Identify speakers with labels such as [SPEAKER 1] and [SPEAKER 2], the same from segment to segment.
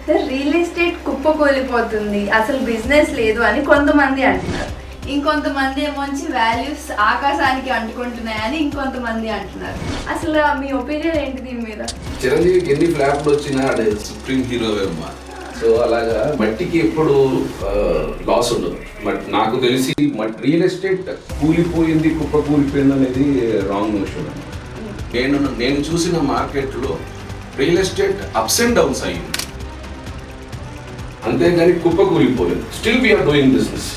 [SPEAKER 1] Sir real estate కుప్పకూలిపోతుంది, అసలు business లేదు అని కొంతమంది అంటున్నారు. ఇంకొంతమంది ఏమొచ్చి వాల్యూస్ ఆకాశానికి అంటుకుంటున్నాయని ఇంకొంతమంది అంటున్నారు. అసలు మీ ఒపీనియన్ ఏంటి దీని మీద?
[SPEAKER 2] చిరంజీవికి ఎన్ని ఫ్లాప్లు వచ్చినా అదే సుప్రీం హీరో అమ్మా. సో అలాగా మట్టికి ఎప్పుడు లాస్ ఉండదు. బట్ నాకు తెలిసి రియల్ ఎస్టేట్ కూలిపోయింది, కుప్ప కూలిపోయింది అనేది రాంగ్ నోషన్. నేను చూసిన మార్కెట్లో real estate ups and downs అయ్యింది, అంతేగాని కుప్ప కూలిపోలేదు. Still we are doing business.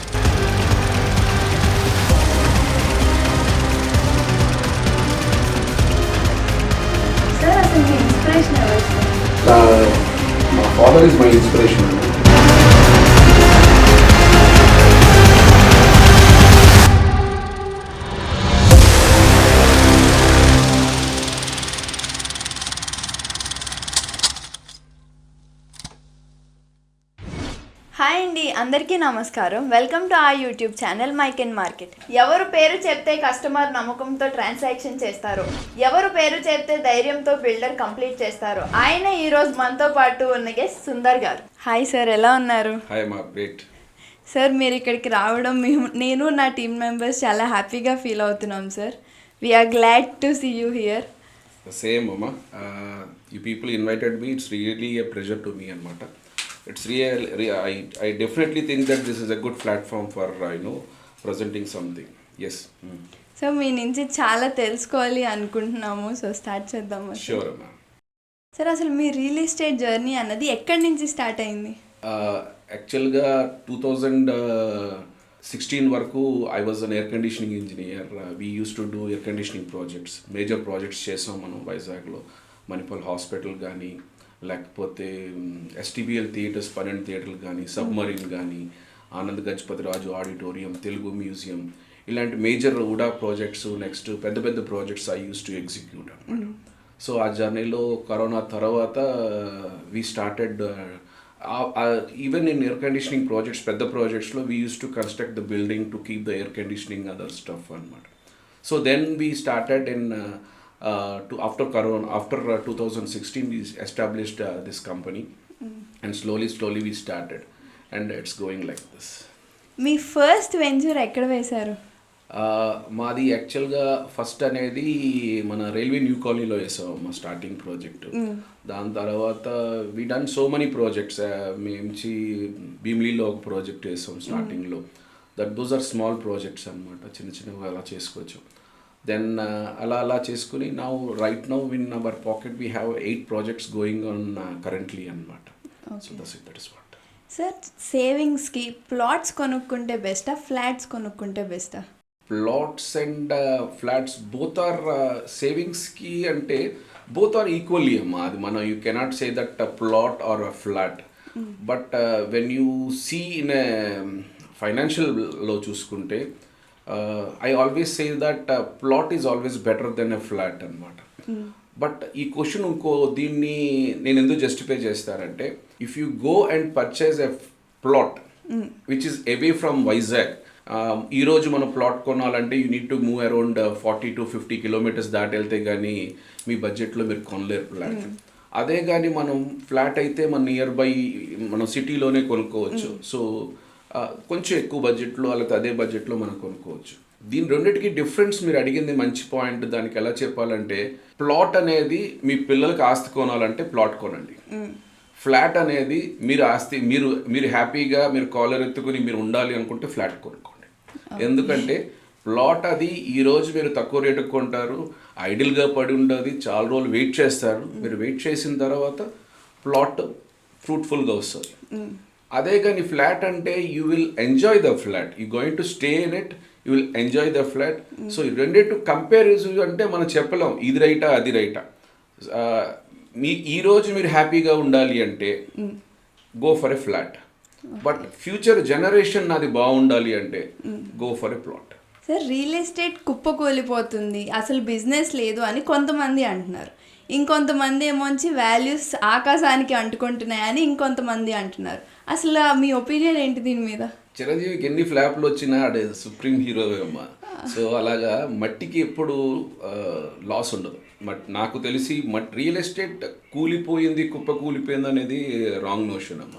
[SPEAKER 2] My father is my inspiration.
[SPEAKER 1] Hi అండి, అందరికీ నమస్కారం. Welcome to a YouTube channel mike and market. ఎవరు పేరు చెప్తే కస్టమర్ నమ్మకంతో ట్రాన్సాక్షన్ చేస్తారో, ఎవరు పేరు చెప్తే ధైర్యంతో బిల్డర్ కంప్లీట్ చేస్తారో, ఆయన ఈరోజు మనతో పాటు ఉన్న గెస్ట్ సుందర్ గారు. హాయ్ సార్, ఎలా ఉన్నారు?
[SPEAKER 2] హాయ్ మా గ్రేట్
[SPEAKER 1] సార్, మీరు ఇక్కడికి రావడం నేను నా టీమ్ మెంబర్స్ చాలా హ్యాపీగా ఫీల్ అవుతున్నాం sir. We are glad to see you here.
[SPEAKER 2] Same అమ్మా, you people invited me. It's really a pleasure to me అనమాట. It's I definitely think that this is a good platform for presenting something. Yes.
[SPEAKER 1] So మీ నుంచి చాలా తెలుసుకోవాలి అనుకుంటున్నాము. So start చేద్దాము.
[SPEAKER 2] Sure అమ్మా.
[SPEAKER 1] Sir, అసలు మీ రియల్ ఎస్టేట్ జర్నీ అన్నది ఎక్కడి నుంచి స్టార్ట్ అయింది?
[SPEAKER 2] యాక్చువల్గా 2016 వరకు I was an air conditioning engineer. We use to do air conditioning projects, major projects చేసాం మనం వైజాగ్లో. మణిపాల్ హాస్పిటల్ కానీ, లేకపోతే ఎస్టీబీఎల్ థియేటర్స్ 12 థియేటర్లు కానీ, సబ్మరీన్ కానీ, ఆనంద్ గజపతి రాజు ఆడిటోరియం, తెలుగు మ్యూజియం, ఇలాంటి మేజర్ ఉడా ప్రాజెక్ట్స్, నెక్స్ట్ పెద్ద పెద్ద projects I use to execute అనమాట. సో ఆ జర్నీలో కరోనా తర్వాత we started even in air conditioning projects, పెద్ద ప్రాజెక్ట్స్లో we use to construct the building to keep the air conditioning other stuff అనమాట. So then we started in after 2016 we established this company, and slowly we started, and it's going like this.
[SPEAKER 1] Me first venture ఎక్కడ వేశారు?
[SPEAKER 2] మాది యాక్చువల్గా first అనేది మన railway new కాలనీలో వేసాం మా స్టార్టింగ్ ప్రాజెక్ట్. దాని తర్వాత we done so many projects. మేంచి భీమిలీలో ఒక ప్రాజెక్ట్ వేసాం స్టార్టింగ్లో. దోస్ ఆర్ స్మాల్ ప్రాజెక్ట్స్ అనమాట, చిన్న చిన్నగా అలా చేసుకోవచ్చు. దెన్ అలా చేసుకుని right now in our pocket we have 8 projects going on currently అనమాట. So that is what.
[SPEAKER 1] Sir, సేవింగ్స్కి ప్లాట్స్ కొనుక్కుంటే బెస్టా, ఫ్లాట్స్ కొనుక్కుంటే బెస్టా?
[SPEAKER 2] Plots and flats both are సేవింగ్స్కి అంటే బోత్ ఆర్ ఈక్వల్లీ అమ్మా. అది మనం you cannot say that plot or a flat. But when you see in a ఫైనాన్షియల్లో చూసుకుంటే I always say that plot is always better than a flat అనమాట. But ఈ question ఇంకో దీన్ని నేను ఎందుకు జస్టిఫై చేస్తానంటే, if you go and purchase a plot which is away from Vizag, ఈరోజు మనం ప్లాట్ కొనాలంటే you need to move around 40 to 50 kilometers దాటి వెళ్తే కానీ మీ బడ్జెట్లో మీరు కొనలేరు ప్లాట్. అదే కానీ మనం ఫ్లాట్ అయితే మన నియర్ బై మనం సిటీలోనే కొనుక్కోవచ్చు. సో కొంచెం ఎక్కువ బడ్జెట్లో లేకపోతే అదే బడ్జెట్లో మనం కొనుక్కోవచ్చు. దీని రెండింటికి డిఫరెన్స్ మీరు అడిగింది మంచి పాయింట్. దానికి ఎలా చెప్పాలంటే, ప్లాట్ అనేది మీ పిల్లలకి ఆస్తి కొనాలంటే ప్లాట్ కొనండి. ఫ్లాట్ అనేది మీరు ఆస్తి మీరు హ్యాపీగా మీరు కాలర్ ఎత్తుకుని మీరు ఉండాలి అనుకుంటే ఫ్లాట్ కొనుక్కోండి. ఎందుకంటే ప్లాట్ అది ఈరోజు మీరు తక్కువ రేటుకు కొంటారు, ఐడిల్గా పడి ఉంటుంది, చాలా రోజులు వెయిట్ చేస్తారు. మీరు వెయిట్ చేసిన తర్వాత ప్లాట్ ఫ్రూట్ఫుల్గా వస్తుంది. అదే కానీ ఫ్లాట్ అంటే you will enjoy the flat, you going to stay in it, you will enjoy the flat. So ఈ రెండింటి కంపారిజన్ అంటే మనం చెప్పలేం ఇది రైటా అది రైటా. ఈరోజు మీరు హ్యాపీగా ఉండాలి అంటే go for a flat, but future generation అది బాగుండాలి అంటే go for a plot.
[SPEAKER 1] Sir, real estate కుప్పకూలిపోతుంది, అసలు బిజినెస్ లేదు అని కొంతమంది అంటున్నారు. ఇంకొంతమంది ఏమొచ్చి వాల్యూస్ ఆకాశానికి అంటుకుంటున్నాయని ఇంకొంతమంది అంటున్నారు. అసలు మీ ఒపీనియన్ ఏంటి దీని మీద?
[SPEAKER 2] చిరంజీవికి ఎన్ని ఫ్లాప్లు వచ్చినా అదే సుప్రీం హీరో అమ్మా. సో అలాగా మట్టికి ఎప్పుడు లాస్ ఉండదు. బట్ నాకు తెలిసి రియల్ ఎస్టేట్ కూలిపోయింది కుప్ప కూలిపోయింది అనేది రాంగ్ నోషన్ అమ్మ.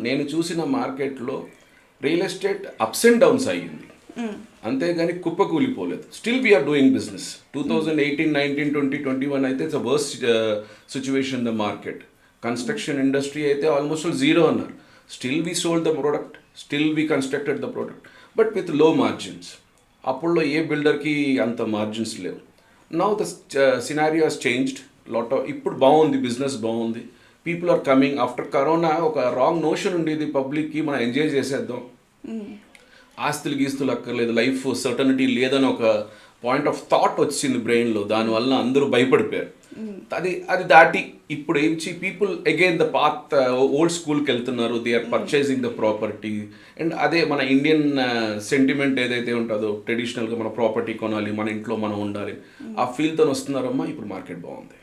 [SPEAKER 2] నేను చూసిన మార్కెట్లో real estate ups and downs అయ్యింది, అంతేగాని కుప్ప కూలిపోలేదు. Still we are doing business. 2018, 19, 20, 21 అయితే it's a worst situation in the market. Construction industry అయితే ఆల్మోస్ట్ జీరో అన్నారు. Still we sold the product, still we constructed the product, but with low margins. అప్పుడులో ఏ బిల్డర్కి అంత మార్జిన్స్ లేవు. Now the scenario has changed ఇప్పుడు బాగుంది, business బాగుంది. People are coming after corona. ఒక రాంగ్ నోషన్ ఉండేది పబ్లిక్కి, మనం ఎంజాయ్ చేసేద్దాం, ఆస్తులు గీస్తులు అక్కర్లేదు, లైఫ్ సర్టనిటీ లేదని ఒక పాయింట్ ఆఫ్ థాట్ వచ్చింది బ్రెయిన్లో. దానివల్ల అందరూ భయపడిపోయారు. అది దాటి ఇప్పుడు ఏంచి people again the path old స్కూల్కి వెళ్తున్నారు. They are purchasing the property. And అదే మన ఇండియన్ సెంటిమెంట్ ఏదైతే ఉంటుందో ట్రెడిషనల్గా మన ప్రాపర్టీ కొనాలి, మన ఇంట్లో మనం ఉండాలి, ఆ ఫీల్తో వస్తున్నారమ్మా. ఇప్పుడు మార్కెట్ బాగుంది.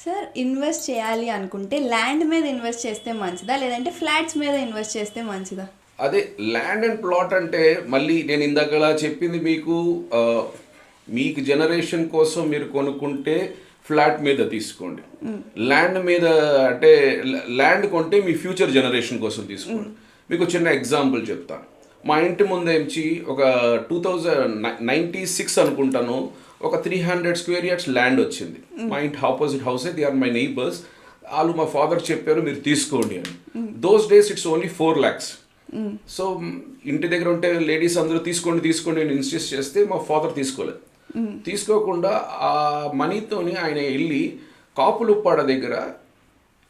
[SPEAKER 1] సార్, ఇన్వెస్ట్ చేయాలి అనుకుంటే ల్యాండ్ మీద ఇన్వెస్ట్ చేస్తే మంచిదా, లేదంటే ఫ్లాట్స్ మీద ఇన్వెస్ట్ చేస్తే మంచిదా?
[SPEAKER 2] అదే ల్యాండ్ అండ్ ప్లాట్ అంటే మళ్ళీ నేను ఇందాకలా చెప్పింది మీకు జనరేషన్ కోసం మీరు కొనుక్కుంటే ఫ్లాట్ మీద తీసుకోండి. ల్యాండ్ మీద అంటే ల్యాండ్ కొంటే మీ ఫ్యూచర్ జనరేషన్ కోసం తీసుకోండి. మీకు చిన్న ఎగ్జాంపుల్ చెప్తాను. మా ఇంటి ముందేంచి ఒక 2096 అనుకుంటాను, ఒక 300 స్క్వేర్ యార్డ్స్ ల్యాండ్ వచ్చింది. మా ఇంటి ఆపోజిట్ హౌసే, దే ఆర్ మై నైబర్స్. వాళ్ళు మా ఫాదర్ చెప్పారు మీరు తీసుకోండి అని. Those days it's only 4 lakhs. So ఇంటి దగ్గర ఉంటే లేడీస్ అందరూ తీసుకోండి నేను ఇన్సిస్ట్ చేస్తే మా ఫాదర్ తీసుకోలేదు. తీసుకోకుండా ఆ మనీతోని ఆయన వెళ్ళి కాపులుప్పాడ దగ్గర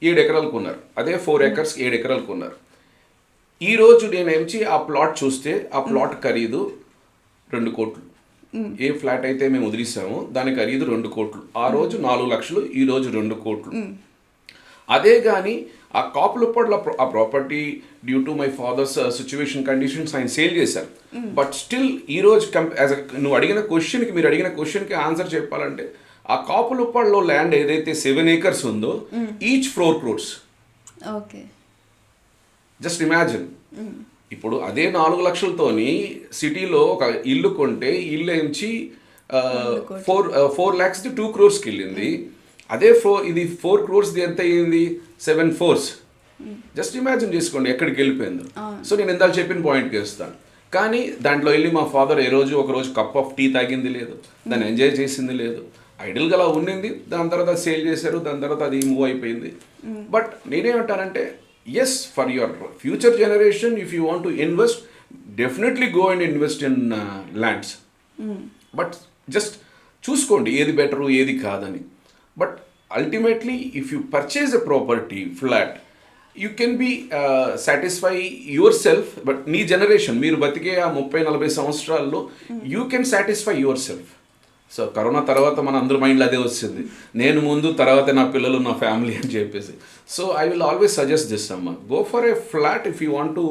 [SPEAKER 2] 7 ఎకరాలు కొన్నారు. అదే 4 acres 7 ఎకరాలు కొన్నారు. ఈరోజు నేను ఎంచి ఆ ప్లాట్ చూస్తే ఆ ప్లాట్ ఖరీదు 2 కోట్లు. ఏ ఫ్లాట్ అయితే మేము వదిలిసామో దాని ఖరీదు 2 కోట్లు. ఆ రోజు 4 లక్షలు, ఈ రోజు 2 కోట్లు. అదే కానీ ఆ కాపులుప్పాడలో ఆ property due to my father's situation conditions ఆయన సేల్ చేశారు. బట్ స్టిల్ ఈరోజు నువ్వు అడిగిన క్వశ్చన్కి, మీరు అడిగిన క్వశ్చన్కి ఆన్సర్ చెప్పాలంటే ఆ కాపులుప్పాడలో ల్యాండ్ ఏదైతే 7 acres ఉందో each 4 crores.
[SPEAKER 1] Okay,
[SPEAKER 2] just imagine. ఇప్పుడు అదే 4 లక్షలతోని సిటీలో ఒక ఇల్లు కొంటే ఇల్లు ఎంచి 4 lakhs 2 crores వెళ్ళింది. అదే ఇది 4 crores ఎంత అయ్యింది? 7 4s. జస్ట్ ఇమాజిన్ చేసుకోండి ఎక్కడికి వెళ్ళిపోయిందో. సో నేను ఇందాక చెప్పిన పాయింట్కి వస్తాను. కానీ దాంట్లో వెళ్ళి మా ఫాదర్ ఒక రోజు కప్ ఆఫ్ టీ తాగింది లేదు, దాన్ని ఎంజాయ్ చేసింది లేదు, ఐడిల్గా అలా ఉండింది. దాని తర్వాత సేల్ చేశారు, దాని తర్వాత అది మూవ్ అయిపోయింది. బట్ నేనేమంటానంటే yes, for your future generation if you want to invest, definitely go and invest in lands. But just చూసుకోండి ఏది బెటరు ఏది కాదని. But ultimately if you purchase a property flat, you can be satisfy yourself, but నీ generation మీరు బతికే ఆ 30-40 సంవత్సరాల్లో you can satisfy your self. So corona తర్వాత మన అందరి మైండ్లో అదే వచ్చింది, నేను ముందు తర్వాత నా పిల్లలు నా ఫ్యామిలీ అని చెప్పేసి. So I will always suggest this అమ్మ, go for a flat if you want to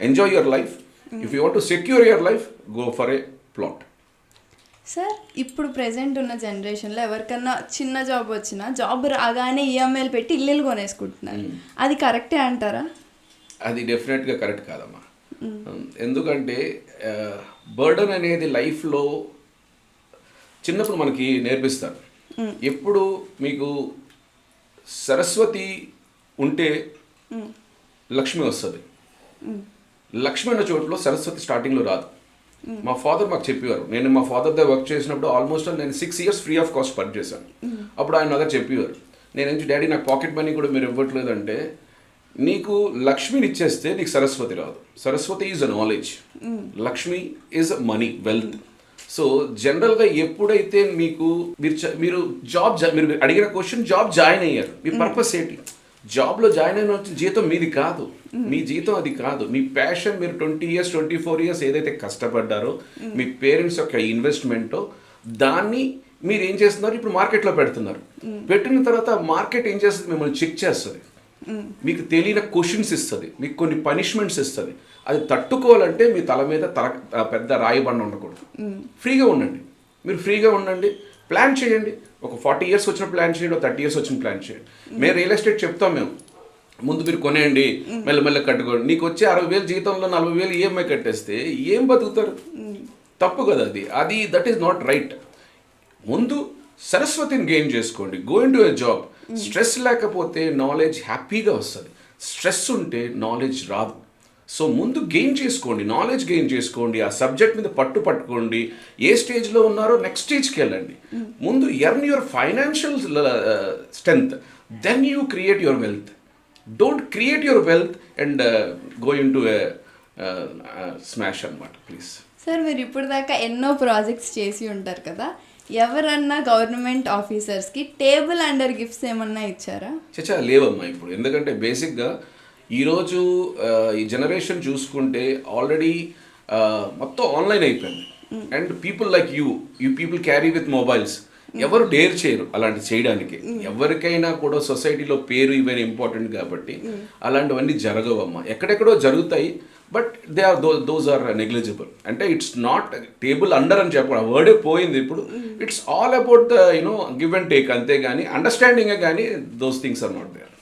[SPEAKER 2] enjoy your life. If you want to secure your life, go for a plot.
[SPEAKER 1] Sir, ఇప్పుడు ప్రెసెంట్ ఉన్న జనరేషన్లో ఎవరికన్నా చిన్న job వచ్చినా job రాగానే ఈఎంఐలు పెట్టి ఇల్లు కొనేసుకుంటున్నారు. అది కరెక్టే అంటారా?
[SPEAKER 2] అది డెఫినెట్గా కరెక్ట్ కాదమ్మా. ఎందుకంటే బర్డన్ అనేది లైఫ్లో చిన్నప్పుడు మనకి నేర్పిస్తారు. ఎప్పుడు మీకు సరస్వతి ఉంటే లక్ష్మి వస్తుంది. లక్ష్మి అన్న చోట్లో సరస్వతి స్టార్టింగ్లో రాదు. మా ఫాదర్ మాకు చెప్పేవారు. నేను మా ఫాదర్ దగ్గర వర్క్ చేసినప్పుడు ఆల్మోస్ట్ నేను 6 years ఫ్రీ ఆఫ్ కాస్ట్ పని చేశాను. అప్పుడు ఆయన దగ్గర చెప్పేవారు, నేను డాడీ నాకు పాకెట్ మనీ కూడా మీరు ఇవ్వట్లేదంటే, నీకు లక్ష్మిని ఇచ్చేస్తే నీకు సరస్వతి రాదు. Saraswati is a knowledge, Lakshmi is money, wealth. So జనరల్గా ఎప్పుడైతే మీరు అడిగిన క్వశ్చన్ జాబ్ జాయిన్ అయ్యారు, మీ పర్పస్ ఏంటి? జాబ్లో జాయిన్ అయిన జీతం మీది కాదు, మీ జీతం అది కాదు. మీ ప్యాషన్, మీరు 20 years 24 years ఏదైతే కష్టపడ్డారో మీ పేరెంట్స్ యొక్క ఇన్వెస్ట్మెంటో దాన్ని మీరు ఏం చేస్తున్నారు ఇప్పుడు మార్కెట్లో పెడుతున్నారు. పెట్టిన తర్వాత మార్కెట్ ఏం చేస్తుంది? మిమ్మల్ని చెక్ చేస్తుంది, మీకు తెలియని క్వశ్చన్స్ ఇస్తుంది, మీకు కొన్ని పనిష్మెంట్స్ ఇస్తుంది. అది తట్టుకోవాలంటే మీ తల మీద పెద్ద రాయి బండ ఉండకూడదు. ఫ్రీగా ఉండండి, మీరు ఫ్రీగా ఉండండి, ప్లాన్ చేయండి. ఒక 40 years వచ్చిన ప్లాన్ చేయండి, ఒక 30 years వచ్చిన ప్లాన్ చేయండి. మేము రియల్ ఎస్టేట్ చెప్తాం, మేము ముందు మీరు కొనేయండి, మెల్లమెల్ల కట్టుకోండి. నీకు వచ్చే 60,000 జీతంలో 40,000 ఈఎంఐ కట్టేస్తే ఏం బతుకుతారు? తప్పు కదా అది. That is not right. ముందు సరస్వతిని గెయిన్ చేసుకోండి, go in to a job. Stress లేకపోతే నాలెడ్జ్ హ్యాపీగా వస్తుంది, స్ట్రెస్ ఉంటే నాలెడ్జ్ రాదు. సో ముందు గెయిన్ చేసుకోండి, నాలెడ్జ్ గెయిన్ చేసుకోండి, ఆ సబ్జెక్ట్ మీద పట్టుకోండి. ఏ స్టేజ్లో ఉన్నారో నెక్స్ట్ స్టేజ్కి వెళ్ళండి. ముందు earn your financial strength, then you create your wealth. Don't create your wealth and go in to smash అన్నమాట, ప్లీజ్.
[SPEAKER 1] సార్, మీరు ఇప్పుడు దాకా ఎన్నో ప్రాజెక్ట్స్ చేసి ఉంటారు కదా, ఎవరన్నా గవర్నమెంట్ ఆఫీసర్స్కి టేబుల్ అండర్ గిఫ్ట్స్ ఏమన్నా ఇచ్చారా?
[SPEAKER 2] చచ్చా లేవమ్మా ఇప్పుడు. ఎందుకంటే బేసిక్గా ఈరోజు ఈ జనరేషన్ చూసుకుంటే ఆల్రెడీ మొత్తం ఆన్లైన్ అయిపోయింది. And people like you people carry with mobiles. ఎవరు డేర్ చేయరు అలాంటి చేయడానికి. ఎవరికైనా కూడా సొసైటీలో పేరు ఇవన్నీ ఇంపార్టెంట్ కాబట్టి అలాంటివన్నీ జరగవమ్మా. ఎక్కడెక్కడో జరుగుతాయి, but they are those are negligible. అంటే ఇట్స్ నాట్ టేబుల్ అండర్ అని చెప్పడం, ఆ వర్డే పోయింది ఇప్పుడు. It's all about the give and take, అంతేగాని అండర్స్టాండింగే కానీ those things are not there.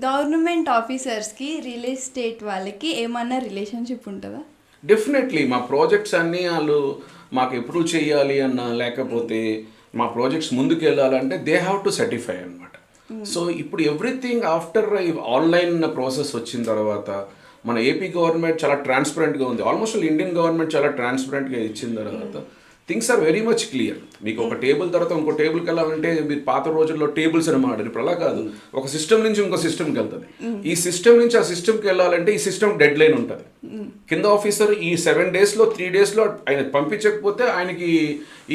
[SPEAKER 1] Government ఆఫీసర్స్కి రియల్ ఎస్టేట్ వాళ్ళకి ఏమన్నా రిలేషన్షిప్ ఉంటుందా?
[SPEAKER 2] డెఫినెట్లీ. మా ప్రాజెక్ట్స్ అన్నీ వాళ్ళు మాకు అప్రూవ్ చేయాలి అన్న, లేకపోతే మా ప్రాజెక్ట్స్ ముందుకు వెళ్ళాలంటే దే హ్యావ్ టు సర్టిఫై అనమాట. సో ఇప్పుడు ఎవ్రీథింగ్ ఆఫ్టర్ ఆన్లైన్ ప్రాసెస్ వచ్చిన తర్వాత మన ఏపీ గవర్నమెంట్ చాలా ట్రాన్స్పరెంట్గా ఉంది. ఆల్మోస్ట్ ఇండియన్ గవర్నమెంట్ చాలా ట్రాన్స్పరెంట్గా ఇచ్చిన తర్వాత things are very much clear. మీకు ఒక టేబుల్ తర్వాత ఇంకో టేబుల్కి వెళ్ళాలంటే మీరు పాత రోజుల్లో టేబుల్స్ అని మాట్లాడారు, ఇప్పుడు అలా కాదు. ఒక సిస్టమ్ నుంచి ఇంకో సిస్టమ్కి వెళ్తుంది. ఈ సిస్టమ్ నుంచి ఆ సిస్టమ్కి వెళ్ళాలంటే ఈ సిస్టమ్ డెడ్ లైన్ ఉంటుంది. కింద ఆఫీసర్ ఈ 7 daysలో 3 daysలో ఆయన పంపించకపోతే ఆయనకి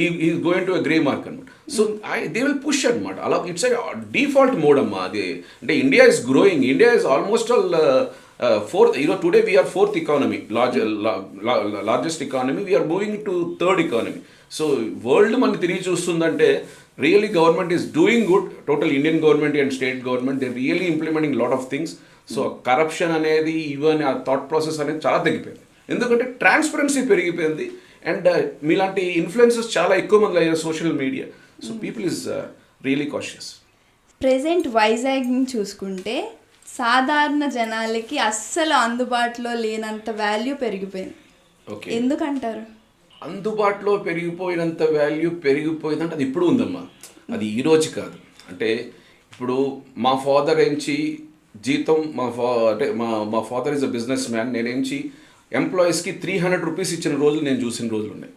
[SPEAKER 2] ఈ going to a grey mark అనమాట. సో దే విల్ పుష్ అనమాట. అలా ఇట్స్ డిఫాల్ట్ మోడ్ అమ్మా అది. అంటే India is growing, India is almost all fourth, today we are fourth economy, largest economy. We are moving to third economy. So world man తిరిగి చూస్తుందంటే really government is doing good. Total Indian government and state government, they really implementing lot of things. So corruption అనేది even ఆ thought process అనేది చాలా తగ్గిపోయింది. ఎందుకంటే transparency పెరిగిపోయింది. And మీలాంటి influences చాలా ఎక్కువ మంది అయ్యారు social media. So people is really cautious.
[SPEAKER 1] Present వైజాగ్ని చూసుకుంటే సాధారణ జనాలకి అస్సలు అందుబాటులో లేనంత వాల్యూ పెరిగిపోయింది.
[SPEAKER 2] ఓకే,
[SPEAKER 1] ఎందుకంటారు?
[SPEAKER 2] అందుబాటులో పెరిగిపోయినంత వాల్యూ పెరిగిపోయిందంటే అది ఇప్పుడు ఉందమ్మా, అది ఈరోజు కాదు. అంటే ఇప్పుడు మా ఫాదర్ ఏంచి జీతం, అంటే మా father is a businessman. నేనేంచి ఎంప్లాయీస్కి 300 రూపీస్ ఇచ్చిన రోజులు నేను చూసిన రోజులు ఉన్నాయి.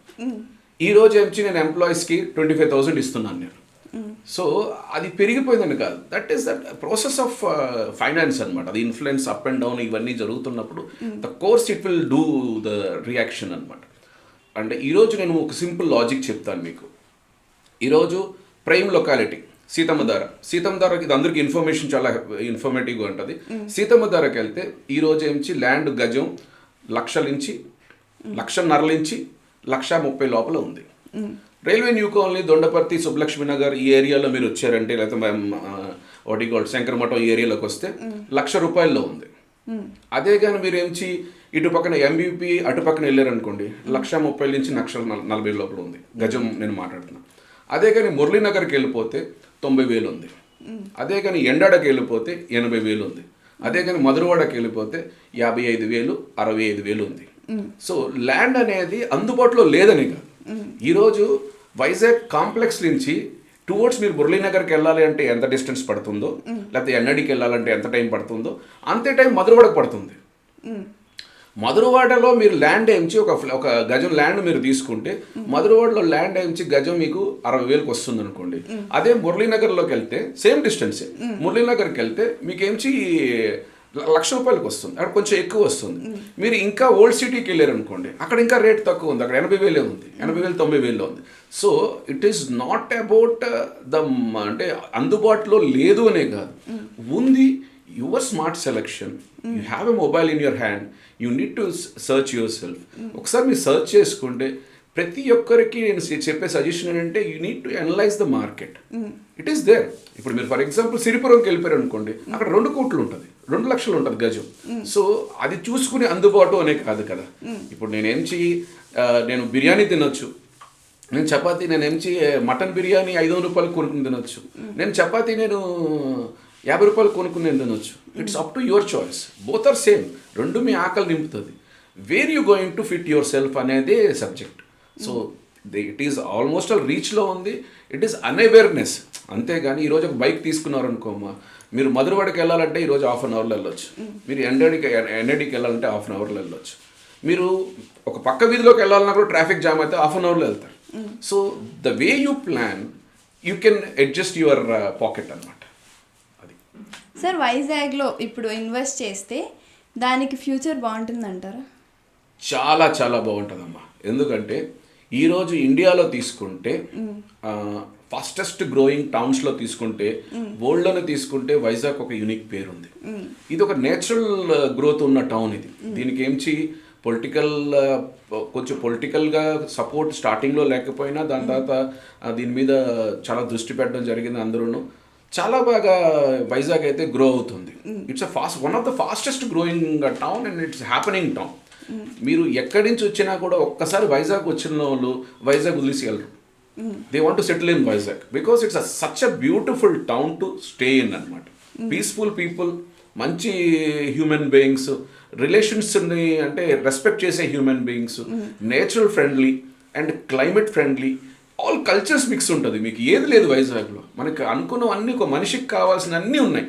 [SPEAKER 2] ఈ రోజు ఏంచి నేను ఎంప్లాయీస్కి 25,000 ఇస్తున్నాను నేను. సో అది పెరిగిపోయిందని కాదు, that is that process of finance అనమాట. అది ఇన్ఫ్లుయెన్స్ అప్ అండ్ డౌన్ ఇవన్నీ జరుగుతున్నప్పుడు the course it will do the reaction అనమాట. అంటే ఈరోజు నేను ఒక సింపుల్ లాజిక్ చెప్తాను మీకు. ఈరోజు ప్రైమ్ లొకాలిటీ సీతమ్మధారకి, ఇది అందరికీ ఇన్ఫర్మేషన్ చాలా ఇన్ఫర్మేటివ్గా ఉంటుంది. సీతమ్మధారకి వెళ్తే ఈరోజు ఏంచి ల్యాండ్ గజం 1,00,000 నుంచి 1,50,000 నుంచి 1,30,000 లోపల ఉంది. Railway new colony, Dondaparthi, Subbalakshmi Nagar ఈ ఏరియాలో మీరు వచ్చారంటే, లేకపోతే శంకరమఠం ఈ ఏరియాలోకి వస్తే 1,00,000 రూపాయల్లో ఉంది. అదే కానీ మీరు ఏంచి ఇటు పక్కన ఎంబీపీ అటు పక్కన వెళ్ళారనుకోండి, 1,30,000 నుంచి 1,40,000 లోపల ఉంది గజం నేను మాట్లాడుతున్నా. అదే కానీ మురళీనగర్కి వెళ్ళిపోతే 90,000 ఉంది. అదే కానీ ఎండాడకి వెళ్ళిపోతే 80,000 ఉంది. అదే కానీ మధురవాడకి వెళ్ళిపోతే 55,000, 65,000 ఉంది. సో ల్యాండ్ అనేది అందుబాటులో లేదని కాదు. ఈరోజు వైజాగ్ కాంప్లెక్స్ నుంచి టువర్డ్స్ మీరు మురళీనగర్కి వెళ్ళాలి అంటే ఎంత డిస్టెన్స్ పడుతుందో, లేకపోతే ఎన్నడికి వెళ్ళాలంటే ఎంత టైం పడుతుందో అంతే టైం మధురవాడకు పడుతుంది. మధురవాడలో మీరు ల్యాండ్ ఏంచి ఒక గజం ల్యాండ్ మీరు తీసుకుంటే మధురవాడలో ల్యాండ్ ఏంచి గజం మీకు 60,000కి వస్తుంది అనుకోండి. అదే మురళీనగర్లోకి వెళ్తే సేమ్ డిస్టెన్స్, మురళీనగర్కి వెళ్తే మీకు ఏంచి 1,00,000 రూపాయలకి వస్తుంది, అక్కడ కొంచెం ఎక్కువ వస్తుంది. మీరు ఇంకా ఓల్డ్ సిటీకి వెళ్ళారు అనుకోండి, అక్కడ ఇంకా రేట్ తక్కువ ఉంది, అక్కడ 80,000 ఉంది, 80,000, 90,000 ఉంది. So it is not about అంటే అందుబాటులో లేదు అనే కాదు, ఉంది. Your smart selection, you have a mobile in your hand, you need to search your self. ఒకసారి మీరు సర్చ్ చేసుకుంటే ప్రతి ఒక్కరికి నేను చెప్పే సజెషన్ ఏంటంటే you need to analyze the market. It is there. ఇప్పుడు మీరు ఫర్ ఎగ్జాంపుల్ సిరిపురంకి వెళ్ళిపోయారు అనుకోండి, అక్కడ 2 కోట్లు ఉంటుంది, 2 లక్షలు ఉంటుంది గజం. సో అది చూసుకుని అందుబాటు అనే కాదు కదా. ఇప్పుడు నేను బిర్యానీ తినొచ్చు, నేను చపాతీ, నేనేంచి మటన్ బిర్యానీ 500 రూపాయలు కొనుక్కుని తినొచ్చు, నేను చపాతీ నేను 50 రూపాయలు కొనుక్కుని నేను తినొచ్చు. It's up to your choice. Both are same, రెండు మీ ఆకలి నింపుతుంది. Where you going to fit yourself అనేదే subject. So it is almost all రీచ్లో ఉంది. It is unawareness. అంతేగాని ఈరోజు ఒక బైక్ తీసుకున్నారు అనుకోమ్మా, మీరు మధురవాడకి వెళ్ళాలంటే ఈరోజు హాఫ్ అన్ అవర్లో వెళ్ళొచ్చు, మీరు ఎన్ఐడికి వెళ్ళాలంటే హాఫ్ అన్ అవర్లో వెళ్ళొచ్చు, మీరు ఒక పక్క వీధిలోకి వెళ్ళాలన్నా కూడా ట్రాఫిక్ జామ్ అయితే హాఫ్ అన్ అవర్లో వెళ్తారు. So the way you plan you can adjust your pocket అనమాట. అది
[SPEAKER 1] సార్ వైజాగ్లో ఇప్పుడు ఇన్వెస్ట్ చేస్తే దానికి ఫ్యూచర్ బాగుంటుందంటారా?
[SPEAKER 2] చాలా చాలా బాగుంటుందమ్మా. ఎందుకంటే ఈరోజు ఇండియాలో తీసుకుంటే ఫాస్టెస్ట్ గ్రోయింగ్ టౌన్స్లో తీసుకుంటే, వరల్డ్లోనే తీసుకుంటే వైజాగ్ ఒక యూనిక్ పేరు ఉంది. ఇది ఒక నేచురల్ గ్రోత్ ఉన్న టౌన్. ఇది దీనికి ఏంచి కొంచెం పొలిటికల్గా సపోర్ట్ స్టార్టింగ్లో లేకపోయినా దాని తర్వాత దీని మీద చాలా దృష్టి పెట్టడం జరిగింది. అందరూ చాలా బాగా వైజాగ్ అయితే గ్రో అవుతుంది. It's one of the fastest growing town and it's happening town. మీరు ఎక్కడి నుంచి వచ్చినా కూడా ఒక్కసారి వైజాగ్ వచ్చిన వాళ్ళు వైజాగ్ వదిలేసి వెళ్ళరు. They want to settle in Vizag because it's such a beautiful town to stay in అనమాట. పీస్ఫుల్ పీపుల్, మంచి హ్యూమన్ బీయింగ్స్, రిలేషన్స్ని అంటే రెస్పెక్ట్ చేసే human beings, natural friendly and climate friendly, all cultures mix ఉంటుంది. మీకు ఏది లేదు వైజాగ్లో. మనకి అనుకున్నవన్నీ ఒక మనిషికి కావాల్సిన అన్నీ ఉన్నాయి.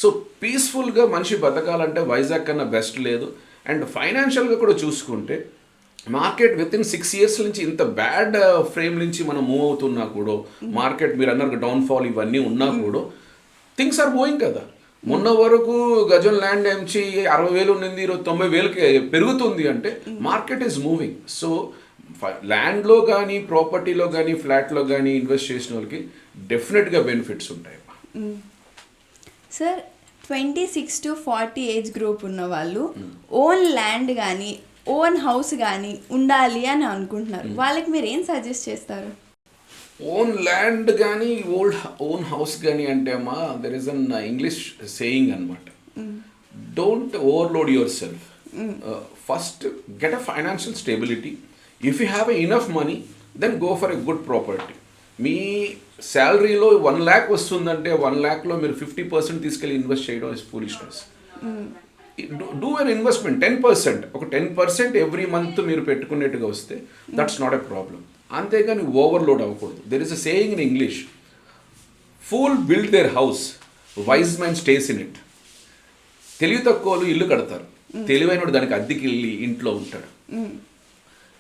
[SPEAKER 2] సో పీస్ఫుల్గా మనిషి బతకాలంటే వైజాగ్ కన్నా బెస్ట్ లేదు. అండ్ ఫైనాన్షియల్గా కూడా చూసుకుంటే మార్కెట్ విత్ ఇన్ 6 years నుంచి ఇంత బ్యాడ్ ఫ్రేమ్ నుంచి మనం మూవ్ అవుతున్నా కూడా, మార్కెట్ మీరు అన్నారు డౌన్ఫాల్ ఇవన్నీ ఉన్నా కూడా థింగ్స్ ఆర్ మూవింగ్ కదా. మొన్న వరకు గజం ల్యాండ్ ఎంచి 60,000 ఉన్నింది, ఈరోజు 90,000కి పెరుగుతుంది అంటే మార్కెట్ ఈజ్ మూవింగ్. సో ల్యాండ్లో కానీ ప్రాపర్టీలో కానీ ఫ్లాట్లో కానీ ఇన్వెస్ట్ చేసిన వాళ్ళకి డెఫినెట్గా బెనిఫిట్స్ ఉంటాయి.
[SPEAKER 1] సార్ 26 to 40 ఏజ్ గ్రూప్ ఉన్న వాళ్ళు ఓన్ ల్యాండ్ కానీ ఓన్ హౌస్ కానీ ఉండాలి అని అనుకుంటున్నారు. వాళ్ళకి మీరు ఏం సజెస్ట్ చేస్తారు?
[SPEAKER 2] ఓన్ ల్యాండ్ కానీ ఓన్ హౌస్ కానీ అంటే అమ్మా, there is an English saying అనమాట, don't overload yourself. First get a financial stability. If you have enough money then go for a good property. మీ శాలరీలో 1 lakh వస్తుందంటే 1 lakhలో మీరు 50% తీసుకెళ్ళి ఇన్వెస్ట్ చేయడం is foolishness. Do an investment 10%, ఒక 10% every month మీరు పెట్టుకునేట్టుగా వస్తే దట్స్ నాట్ ఎ ప్రాబ్లం. అంతేగాని ఓవర్లోడ్ అవ్వకూడదు. There is a saying in English, fool build their house, wise man stays in it. తెలివి తక్కువలు ఇల్లు కడతారు, తెలివైనడు దానికి అద్దెకి వెళ్ళి ఇంట్లో ఉంటాడు.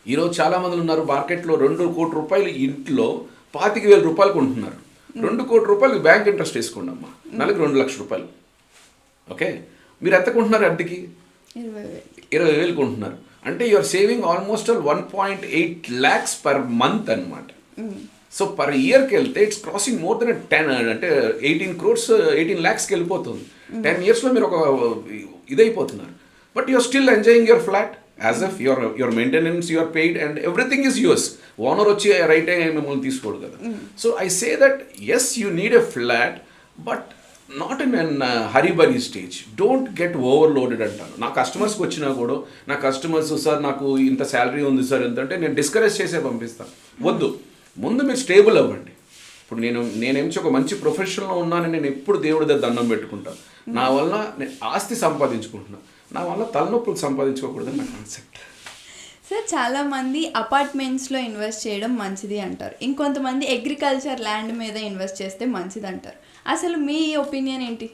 [SPEAKER 2] ఈరోజు చాలా మంది ఉన్నారు మార్కెట్లో 2 కోట్ల రూపాయలు ఇంట్లో 25,000 రూపాయలు కొంటున్నారు. 2 కోట్ల రూపాయలు బ్యాంక్ ఇంట్రెస్ట్ వేసుకోండి అమ్మా, నెలకు 2 లక్షల రూపాయలు. ఓకే, మీరు ఎంత కొంటున్నారు అద్దెకి? 20,000 కొంటున్నారు అంటే you are saving almost 1.8 lakhs per month అనమాట. సో పర్ ఇయర్కి వెళ్తే ఇట్స్ క్రాసింగ్ మోర్ దెన్ 10 అంటే 18 crores 18 lakhsకి వెళ్ళిపోతుంది. 10 yearsలో మీరు ఒక ఇదైపోతున్నారు. But you are still enjoying your flat as if your maintenance your paid and everything is yours. Owner వచ్చి రైటే మిమ్మల్ని తీసుకోడు కదా. So I say that as you need a flat but not in an hurry burry stage. Don't get overloaded అంటాను. నా కస్టమర్స్కి వచ్చినా కూడా, నా కస్టమర్స్ సార్ నాకు ఇంత శాలరీ ఉంది సార్ ఎంత అంటే నేను డిస్కరేజ్ చేసే పంపిస్తాను. వద్దు, ముందు మీరు స్టేబుల్ అవ్వండి. ఇప్పుడు నేనేమించి ఒక మంచి ప్రొఫెషన్లో ఉన్నానని నేను ఎప్పుడు దేవుడి దగ్గర దండం పెట్టుకుంటాను. నా వల్ల నేను ఆస్తి సంపాదించుకుంటున్నాను, నా వల్ల తలనొప్పులు సంపాదించుకోకూడదని నా కాన్సెప్ట్.
[SPEAKER 1] సార్ చాలామంది అపార్ట్మెంట్స్లో ఇన్వెస్ట్ చేయడం మంచిది అంటారు, ఇంకొంతమంది అగ్రికల్చర్ ల్యాండ్ మీద ఇన్వెస్ట్ చేస్తే మంచిది అంటారు. అసలు మీ ఒపీనియన్ ఏంటి?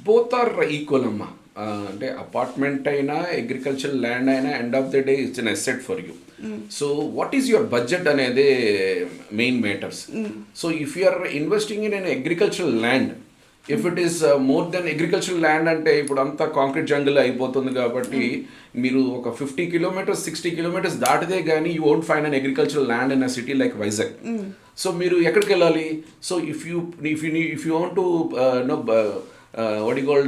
[SPEAKER 2] బోత్ ఆర్ ఈక్వల్ అమ్మా. అంటే అపార్ట్మెంట్ అయినా అగ్రికల్చర్ ల్యాండ్ అయినా end of the day it's an asset for you. So what is your budget అనేది main matters. So if you are investing in an agriculture land, if it is more than agriculture land అంటే ఇప్పుడు అంతా concrete jungle అయిపోతుంది కాబట్టి మీరు ఒక 50 kilometers 60 kilometers దాటితే కానీ you won't find an agriculture land in a city like Vizag. So మీరు ఎక్కడికి వెళ్ళాలి? So if you want to what you call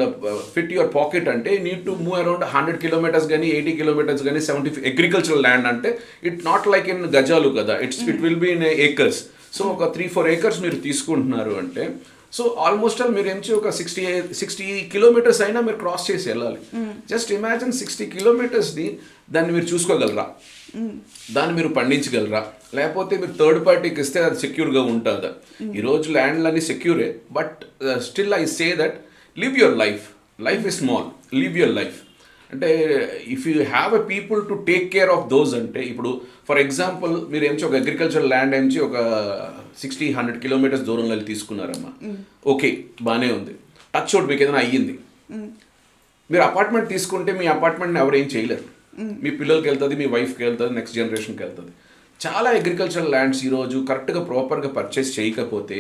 [SPEAKER 2] fit your pocket అంటే need to move around 100 kilometers కానీ 80 kilometers కానీ 70 agricultural land అంటే it not like in గజాలు కదా, it will be in acres. So ఒక 3-4 acres మీరు తీసుకుంటున్నారు అంటే సో ఆల్మోస్ట్ ఆల్ మీరు ఎంచి ఒక 60 kilometers అయినా మీరు క్రాస్ చేసి వెళ్ళాలి. జస్ట్ ఇమాజిన్ 60 kilometersని దాన్ని మీరు చూసుకోగలరా, దాన్ని మీరు పండించగలరా, లేకపోతే మీరు థర్డ్ పార్టీకి ఇస్తే అది సెక్యూర్గా ఉంటుందా? ఈరోజు ల్యాండ్లన్నీ సెక్యూరే, but still I say that live your life is small, live your life అంటే if you have a people to take care of those అంటే ఇప్పుడు ఫర్ ఎగ్జాంపుల్ మీరు ఏమిచి ఒక అగ్రికల్చర్ ల్యాండ్ ఏమిచి ఒక 60-100 కిలోమీటర్స్ దూరంలో వెళ్ళి తీసుకున్నారమ్మా, ఓకే బాగానే ఉంది, టచ్ అవుట్ మీకు ఏదైనా అయ్యింది, మీరు అపార్ట్మెంట్ తీసుకుంటే మీ అపార్ట్మెంట్ని ఎవరు ఏం చేయలేరు, మీ పిల్లలకి వెళ్తుంది, మీ వైఫ్కి వెళ్తుంది, నెక్స్ట్ జనరేషన్కి వెళ్తుంది. చాలా అగ్రికల్చర్ ల్యాండ్స్ ఈరోజు కరెక్ట్గా ప్రాపర్గా పర్చేస్ చేయకపోతే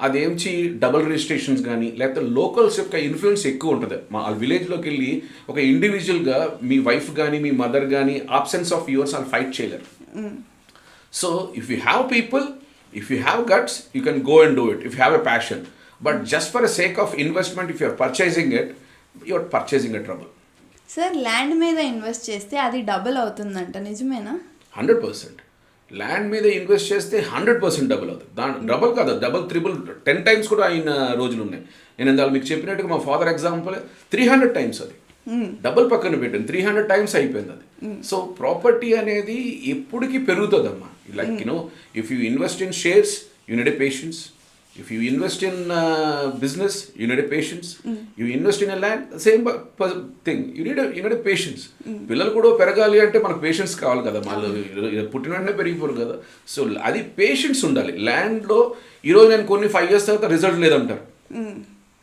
[SPEAKER 2] అదేంచి డబుల్ రిజిస్ట్రేషన్స్ కానీ లేకపోతే లోకల్స్ యొక్క ఇన్ఫ్లుయెన్స్ ఎక్కువ ఉంటుంది. మా విలేజ్లోకి వెళ్ళి ఒక ఇండివిజువల్గా మీ వైఫ్ కానీ మీ మదర్ కానీ ఆబ్సెన్స్ ఆఫ్ యువర్స్ వాళ్ళు ఫైట్ చేయలేరు. So if you have people, if you have guts, you can go and do it if you have a passion. But just for a sake of investment if you are purchasing it, you are purchasing a trouble.
[SPEAKER 1] Sir land మీద invest చేస్తే అది double అవుతుందంట, నిజమేనా?
[SPEAKER 2] 100%. Land మీద invest చేస్తే 100% double అవుతుంది. Double కాదు, double 10 times కూడా అయిన రోజులు ఉన్నాయి. నేను ఇందాక మీకు చెప్పినట్టుగా మా ఫాదర్ ఎగ్జాంపుల్ 300 టైమ్స్ అది డబుల్ పక్కన పెట్టింది, 300 టైమ్స్ అయిపోయింది అది. సో ప్రాపర్టీ అనేది ఎప్పటికీ పెరుగుతుందమ్మా. Like if you invest in shares you need a patience, if you invest in business you need a patience, you invest in a land same thing, you need a patience. పిల్లలు కూడా పెరగాలి అంటే మనకు patience కావాలి కదా, వాళ్ళు పుట్టిన వెంటనే పెరిగిపోరు కదా. సో అది పేషెన్స్ ఉండాలి. ల్యాండ్లో ఈరోజు నేను కొన్ని 5 years తర్వాత రిజల్ట్ లేదంటారు,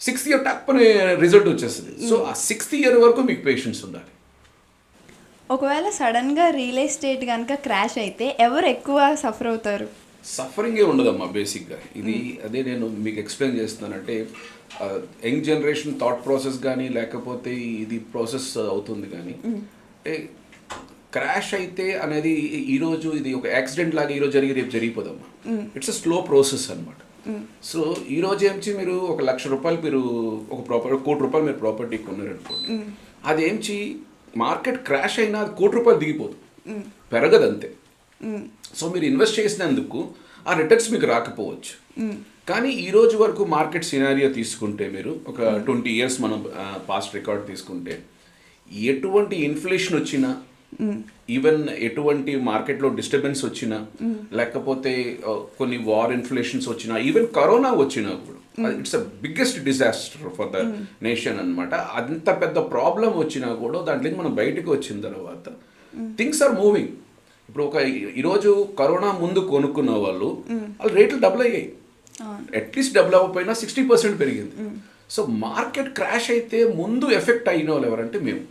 [SPEAKER 2] 6th year తప్పని రిజల్ట్ వచ్చేస్తుంది. సో ఆ 6th year వరకు మీకు పేషెన్స్ ఉండాలి.
[SPEAKER 1] ఒకవేళ సడన్గా రియల్ ఎస్టేట్ కనుక క్రాష్ అయితే ఎవరు ఎక్కువ సఫర్ అవుతారు?
[SPEAKER 2] సఫరింగే ఉండదమ్మా బేసిక్గా. ఇది అదే నేను మీకు ఎక్స్ప్లెయిన్ చేస్తున్నానంటే యంగ్ జనరేషన్ థాట్ ప్రాసెస్ కానీ లేకపోతే ఇది ప్రాసెస్ అవుతుంది కానీ క్రాష్ అయితే అనేది ఈరోజు ఇది ఒక యాక్సిడెంట్ లాగా ఈరోజు జరిగి రేపు జరిగిపోదమ్మా. ఇట్స్ అ స్లో ప్రాసెస్ అనమాట. సో ఈరోజు ఏమిచి మీరు ₹1,00,000 మీరు ఒక ₹1,00,00,000 మీరు ప్రాపర్టీ కొన్నారనుకోండి, అదేంచి మార్కెట్ క్రాష్ అయినా అది ₹1,00,00,000 దిగిపోదు, పెరగదంతే. సో మీరు ఇన్వెస్ట్ చేసినందుకు ఆ రిటర్న్స్ మీకు రాకపోవచ్చు. కానీ ఈ రోజు వరకు మార్కెట్ సినారియో తీసుకుంటే మీరు ఒక 20 years మనం పాస్ట్ రికార్డ్ తీసుకుంటే ఎటువంటి ఇన్ఫ్లేషన్ వచ్చినా, ఈవెన్ ఎటువంటి మార్కెట్లో డిస్టర్బెన్స్ వచ్చినా, లేకపోతే కొన్ని వార్ ఇన్ఫ్లేషన్స్ వచ్చినా, ఈవెన్ కరోనా వచ్చినా కూడా it's a biggest disaster for the nation అనమాట. అంత పెద్ద ప్రాబ్లం వచ్చినా కూడా దాంట్లో మనం బయటకు వచ్చిన తర్వాత థింగ్స్ ఆర్ మూవింగ్. ఇప్పుడు ఈరోజు కరోనా ముందు కొనుక్కున్న వాళ్ళు రేట్లు డబుల్ అయ్యాయి, అట్లీస్ట్ డబుల్ అవ్వకపోయినా 60% పెరిగింది. సో మార్కెట్ క్రాష్ అయితే ముందు ఎఫెక్ట్ అయిన వాళ్ళు ఎవరంటే మేము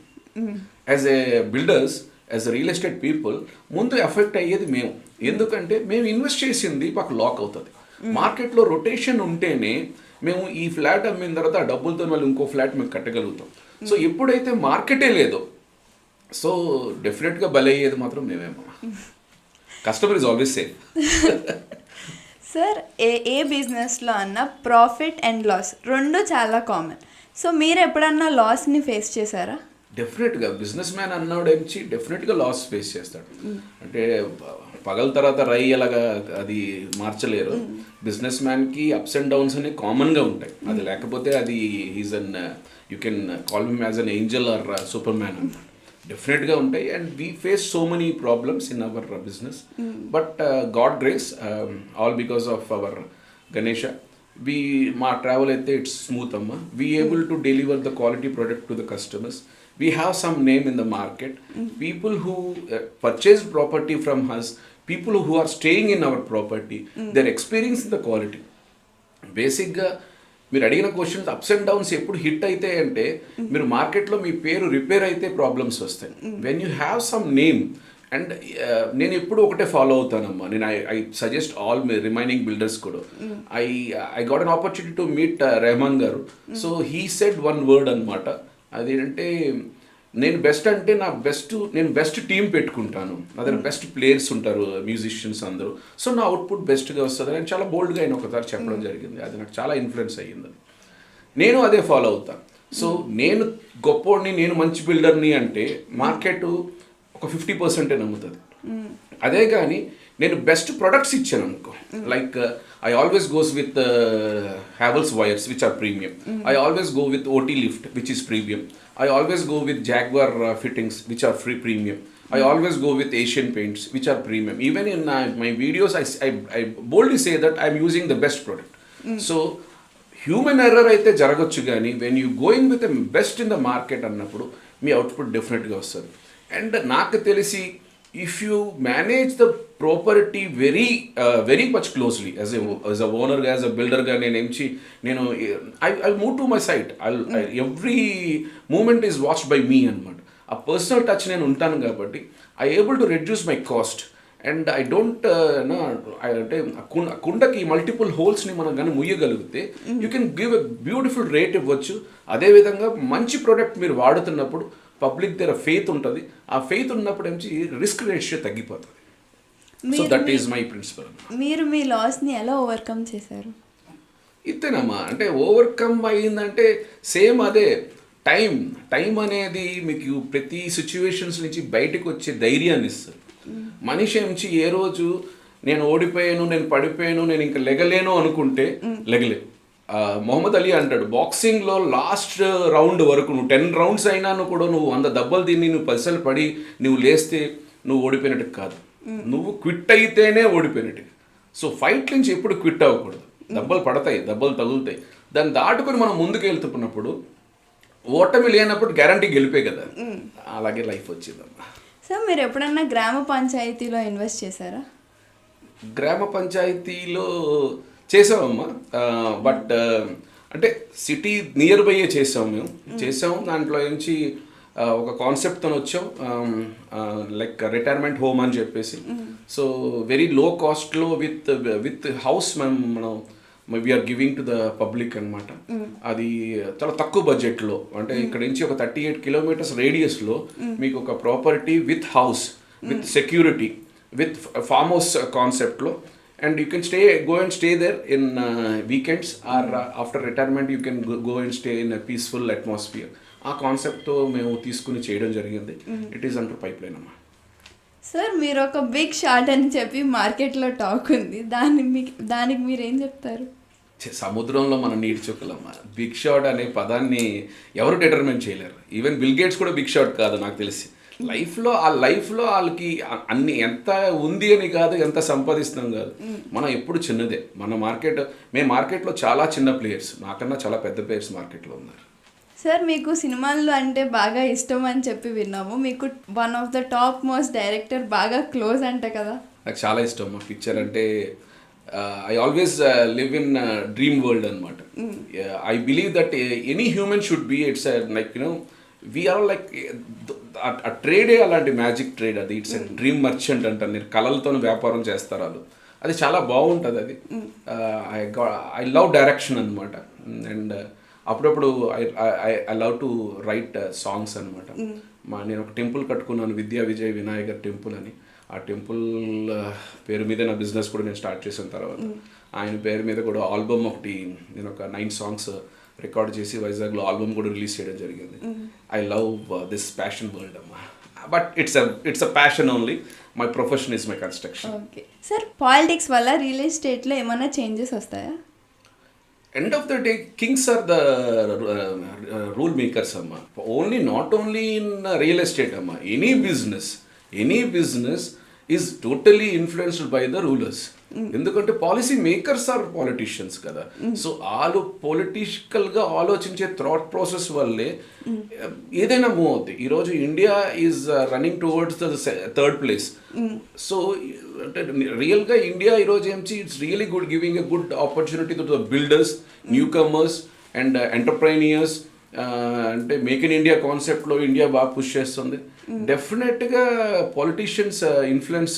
[SPEAKER 2] as a builders, as a real estate people ముందు ఎఫెక్ట్ అయ్యేది మేము. ఎందుకంటే మేము ఇన్వెస్ట్ చేసింది మాకు లాక్ అవుతుంది. మార్కెట్లో రొటేషన్ ఉంటేనే మేము ఈ ఫ్లాట్ అమ్మిన తర్వాత ఆ డబ్బులతో మళ్ళీ ఇంకో ఫ్లాట్ మేము కట్టగలుగుతాం. సో ఎప్పుడైతే మార్కెటే లేదో సో డెఫినెట్గా బలయ్యేది మాత్రం మేమేమో. Customer is always safe.
[SPEAKER 1] Sir ఏ బిజినెస్లో అన్నా ప్రాఫిట్ అండ్ లాస్ రెండు చాలా కామన్. సో మీరు ఎప్పుడన్నా లాస్ని ఫేస్ చేశారా?
[SPEAKER 2] డెఫినెట్గా బిజినెస్ మ్యాన్ అన్నాడు ఏమిచి డెఫినెట్గా లాస్ ఫేస్ చేస్తాడు. అంటే పగల తర్వాత రై అలాగా అది మార్చలేరు. బిజినెస్ మ్యాన్కి అప్స్ అండ్ డౌన్స్ అనేవి కామన్గా ఉంటాయి. అది లేకపోతే అది is an you can call him as an angel or super man అన్నమాట. డెఫినెట్గా ఉంటాయి. And we face so many problems in our business, but god grace all because of our Ganesha మా ట్రావెల్ అయితే ఇట్స్ స్మూత్ అమ్మా. We able to deliver the quality product to the customers. We have some name in the market. People who purchase property from us, people who are staying in our property, they're experiencing the quality. బేసిక్గా మీరు అడిగిన questions apps and downs ఎప్పుడు hit అయితే అంటే మీరు మార్కెట్లో మీ పేరు repair అయితే ప్రాబ్లమ్స్ వస్తాయి. When you have some name and నేను ఎప్పుడు ఒకటే ఫాలో అవుతానమ్మా. నేను I suggest all remaining builders కూడా. I got an opportunity to meet Rahman garu. So he said one word అనమాట. అదేంటంటే నేను బెస్ట్ అంటే నేను బెస్ట్ టీం పెట్టుకుంటాను, నా దగ్గర బెస్ట్ ప్లేయర్స్ ఉంటారు, మ్యూజిషియన్స్ అందరూ. సో నా అవుట్పుట్ బెస్ట్గా వస్తుంది అని చాలా బోల్డ్గా ఆయన ఒకసారి చెప్పడం జరిగింది. అది నాకు చాలా ఇన్ఫ్లుయెన్స్ అయ్యింది. నేను అదే ఫాలో అవుతాను. సో నేను గొప్పోడిని, నేను మంచి బిల్డర్ని అంటే మార్కెట్ ఒక 50% నమ్ముతుంది. అదే కానీ నేను బెస్ట్ ప్రొడక్ట్స్ ఇచ్చాను అనుకో, like I always goes with Havells wires which are premium. I always go with OT lift which is premium. I always go with Jaguar fittings which are free premium. I always go with Asian paints which are premium. Even in my videos I boldly say that I am using the best product. So human error అయితే జరగచ్చు కానీ when you going with best in the market అన్నప్పుడు మీ output డెఫినెట్గా వస్తుంది. And నాకు తెలిసి if you manage the property very much closely as a ఓనర్గా, యాజ్ అ బిల్డర్గా నేను I move to my site, every moment is watched by me అనమాట. ఆ పర్సనల్ టచ్ నేను ఉంటాను కాబట్టి I able to reduce my cost. And I don't అంటే కుండకి మల్టిపుల్ హోల్స్ని మనం కానీ ముయ్యగలిగితే you can give a beautiful rate ఇవ్వచ్చు. అదేవిధంగా మంచి ప్రోడక్ట్ మీరు వాడుతున్నప్పుడు పబ్లిక్ దగ్గర ఫెయిత్ ఉంటుంది. ఆ ఫెయిత్ ఉన్నప్పుడు నుంచి రిస్క్ రేషియో తగ్గిపోతుంది. So that is my principle.
[SPEAKER 1] మీరు మీ లాస్ని ఎలా ఓవర్కమ్ చేశారు?
[SPEAKER 2] ఇంతేనమ్మా, అంటే ఓవర్కమ్ అయ్యిందంటే సేమ్ అదే టైం అనేది మీకు ప్రతి సిచ్యువేషన్స్ నుంచి బయటకు వచ్చే ధైర్యాన్ని ఇస్తుంది. మనిషి నుంచి ఏ రోజు నేను ఓడిపోయాను, నేను పడిపోయాను, నేను ఇంకా లెగలేను అనుకుంటే లెగలే. మొహమ్మద్ అలీ అంటాడు, బాక్సింగ్లో లాస్ట్ రౌండ్ వరకు నువ్వు 10 రౌండ్స్ అయినాను కూడా నువ్వు 100 దెబ్బలు తిని నువ్వు పైసలు పడి నువ్వు లేస్తే నువ్వు ఓడిపోయినట్టు కాదు, నువ్వు క్విట్ అయితేనే ఓడిపోయినట్టు. సో ఫైట్ నుంచి ఎప్పుడు క్విట్ అవ్వకూడదు. దెబ్బలు పడతాయి, దెబ్బలు తగులుతాయి, దాన్ని దాటుకొని మనం ముందుకు వెళ్తున్నప్పుడు ఓటమి లేనప్పుడు గ్యారంటీ గెలిపే కదా. అలాగే లైఫ్ వచ్చిందమ్మా.
[SPEAKER 1] సార్ మీరు ఎప్పుడన్నా గ్రామ పంచాయతీలో ఇన్వెస్ట్ చేశారా?
[SPEAKER 2] గ్రామ పంచాయతీలో చేసామమ్మా, బట్ అంటే సిటీ నియర్ బైయే చేసాము. దాంట్లో నుంచి ఒక కాన్సెప్ట్తో వచ్చాం, లైక్ రిటైర్మెంట్ హోమ్ అని చెప్పేసి. సో వెరీ లో కాస్ట్లో విత్ హౌస్ మనం we are giving to the public అనమాట. అది చాలా తక్కువ బడ్జెట్లో, అంటే ఇక్కడ నుంచి ఒక 38 కిలోమీటర్స్ రేడియస్లో మీకు ఒక property with house, with security, with farm house కాన్సెప్ట్లో. And you can go and stay there in weekends or after retirement you can go and stay in a peaceful atmosphere. ఆ కాన్సెప్ట్తో మేము తీసుకుని చేయడం జరిగింది. It is under pipe line అమ్మా.
[SPEAKER 1] Sir మీరు ఒక బిగ్ షాట్ అని చెప్పి మార్కెట్లో టాక్ ఉంది, దానికి మీరు ఏం చెప్తారు?
[SPEAKER 2] సముద్రంలో మనం నీటి చుక్కలమ్మా. బిగ్ షాట్ అనే పదాన్ని ఎవరు డిటర్మిన్ చేయలేరు. ఈవెన్ బిల్ గేట్స్ కూడా బిగ్ షాట్ కాదు నాకు తెలిసి. లైఫ్లో వాళ్ళకి అన్ని ఎంత ఉంది అని కాదు, ఎంత సంపాదిస్తున్నాం కాదు, మనం ఎప్పుడు చిన్నదే. మేము మార్కెట్లో చాలా చిన్న ప్లేయర్స్, నాకన్నా చాలా పెద్ద ప్లేయర్స్ మార్కెట్లో ఉన్నారు.
[SPEAKER 1] సార్ మీకు సినిమాల్లో అంటే బాగా ఇష్టం అని చెప్పి విన్నాము, మీకు one of the top most director బాగా క్లోజ్ అంట కదా?
[SPEAKER 2] నాకు చాలా ఇష్టం మా పిక్చర్ అంటే. I always live in dream world అనమాట. I believe that any human should be it's like we are like ఆ ట్రేడే అలాంటి మ్యాజిక్ ట్రేడ్ అది. ఇట్స్ డ్రీమ్ మర్చెంట్ అంటారు, నేను కళలతో వ్యాపారం చేస్తారు వాళ్ళు. అది చాలా బాగుంటుంది. అది ఐ లవ్ డైరెక్షన్ అనమాట. అండ్ అప్పుడప్పుడు I love to right songs అనమాట. నేను ఒక టెంపుల్ కట్టుకున్నాను, విద్యా విజయ్ వినాయకర్ టెంపుల్ అని. ఆ టెంపుల్ పేరు మీద నా బిజినెస్ కూడా నేను స్టార్ట్ చేసిన తర్వాత ఆయన పేరు మీద కూడా ఆల్బమ్ ఒకటి, నేను ఒక 9 సాంగ్స్ రికార్డ్ చేసి వైజాగ్లో ఆల్బమ్ కూడా రిలీజ్ చేయడం జరిగింది. I love this passion world అమ్మా. But it's a passion only. My profession is my construction.
[SPEAKER 1] Okay sir, politics వల్ల రియల్ ఎస్టేట్లో ఏమైనా చేంజెస్ వస్తాయా?
[SPEAKER 2] End of the day, kings are the rule makers amma. Not only in real estate amma. Any business is totally influenced by the rulers. ఎందుకంటే policy makers are politicians కదా. So వాళ్ళు పొలిటికల్గా ఆలోచించే thought process వల్లే ఏదైనా move అవుతుంది. ఈరోజు India is running towards the 3rd place. సో అంటే రియల్గా ఇండియా ఈరోజు it's really good, giving a good opportunity to the builders, newcomers and entrepreneurs. అంటే మేక్ ఇన్ ఇండియా కాన్సెప్ట్లో ఇండియా బాగా పుష్ చేస్తుంది. డెఫినెట్గా politicians influence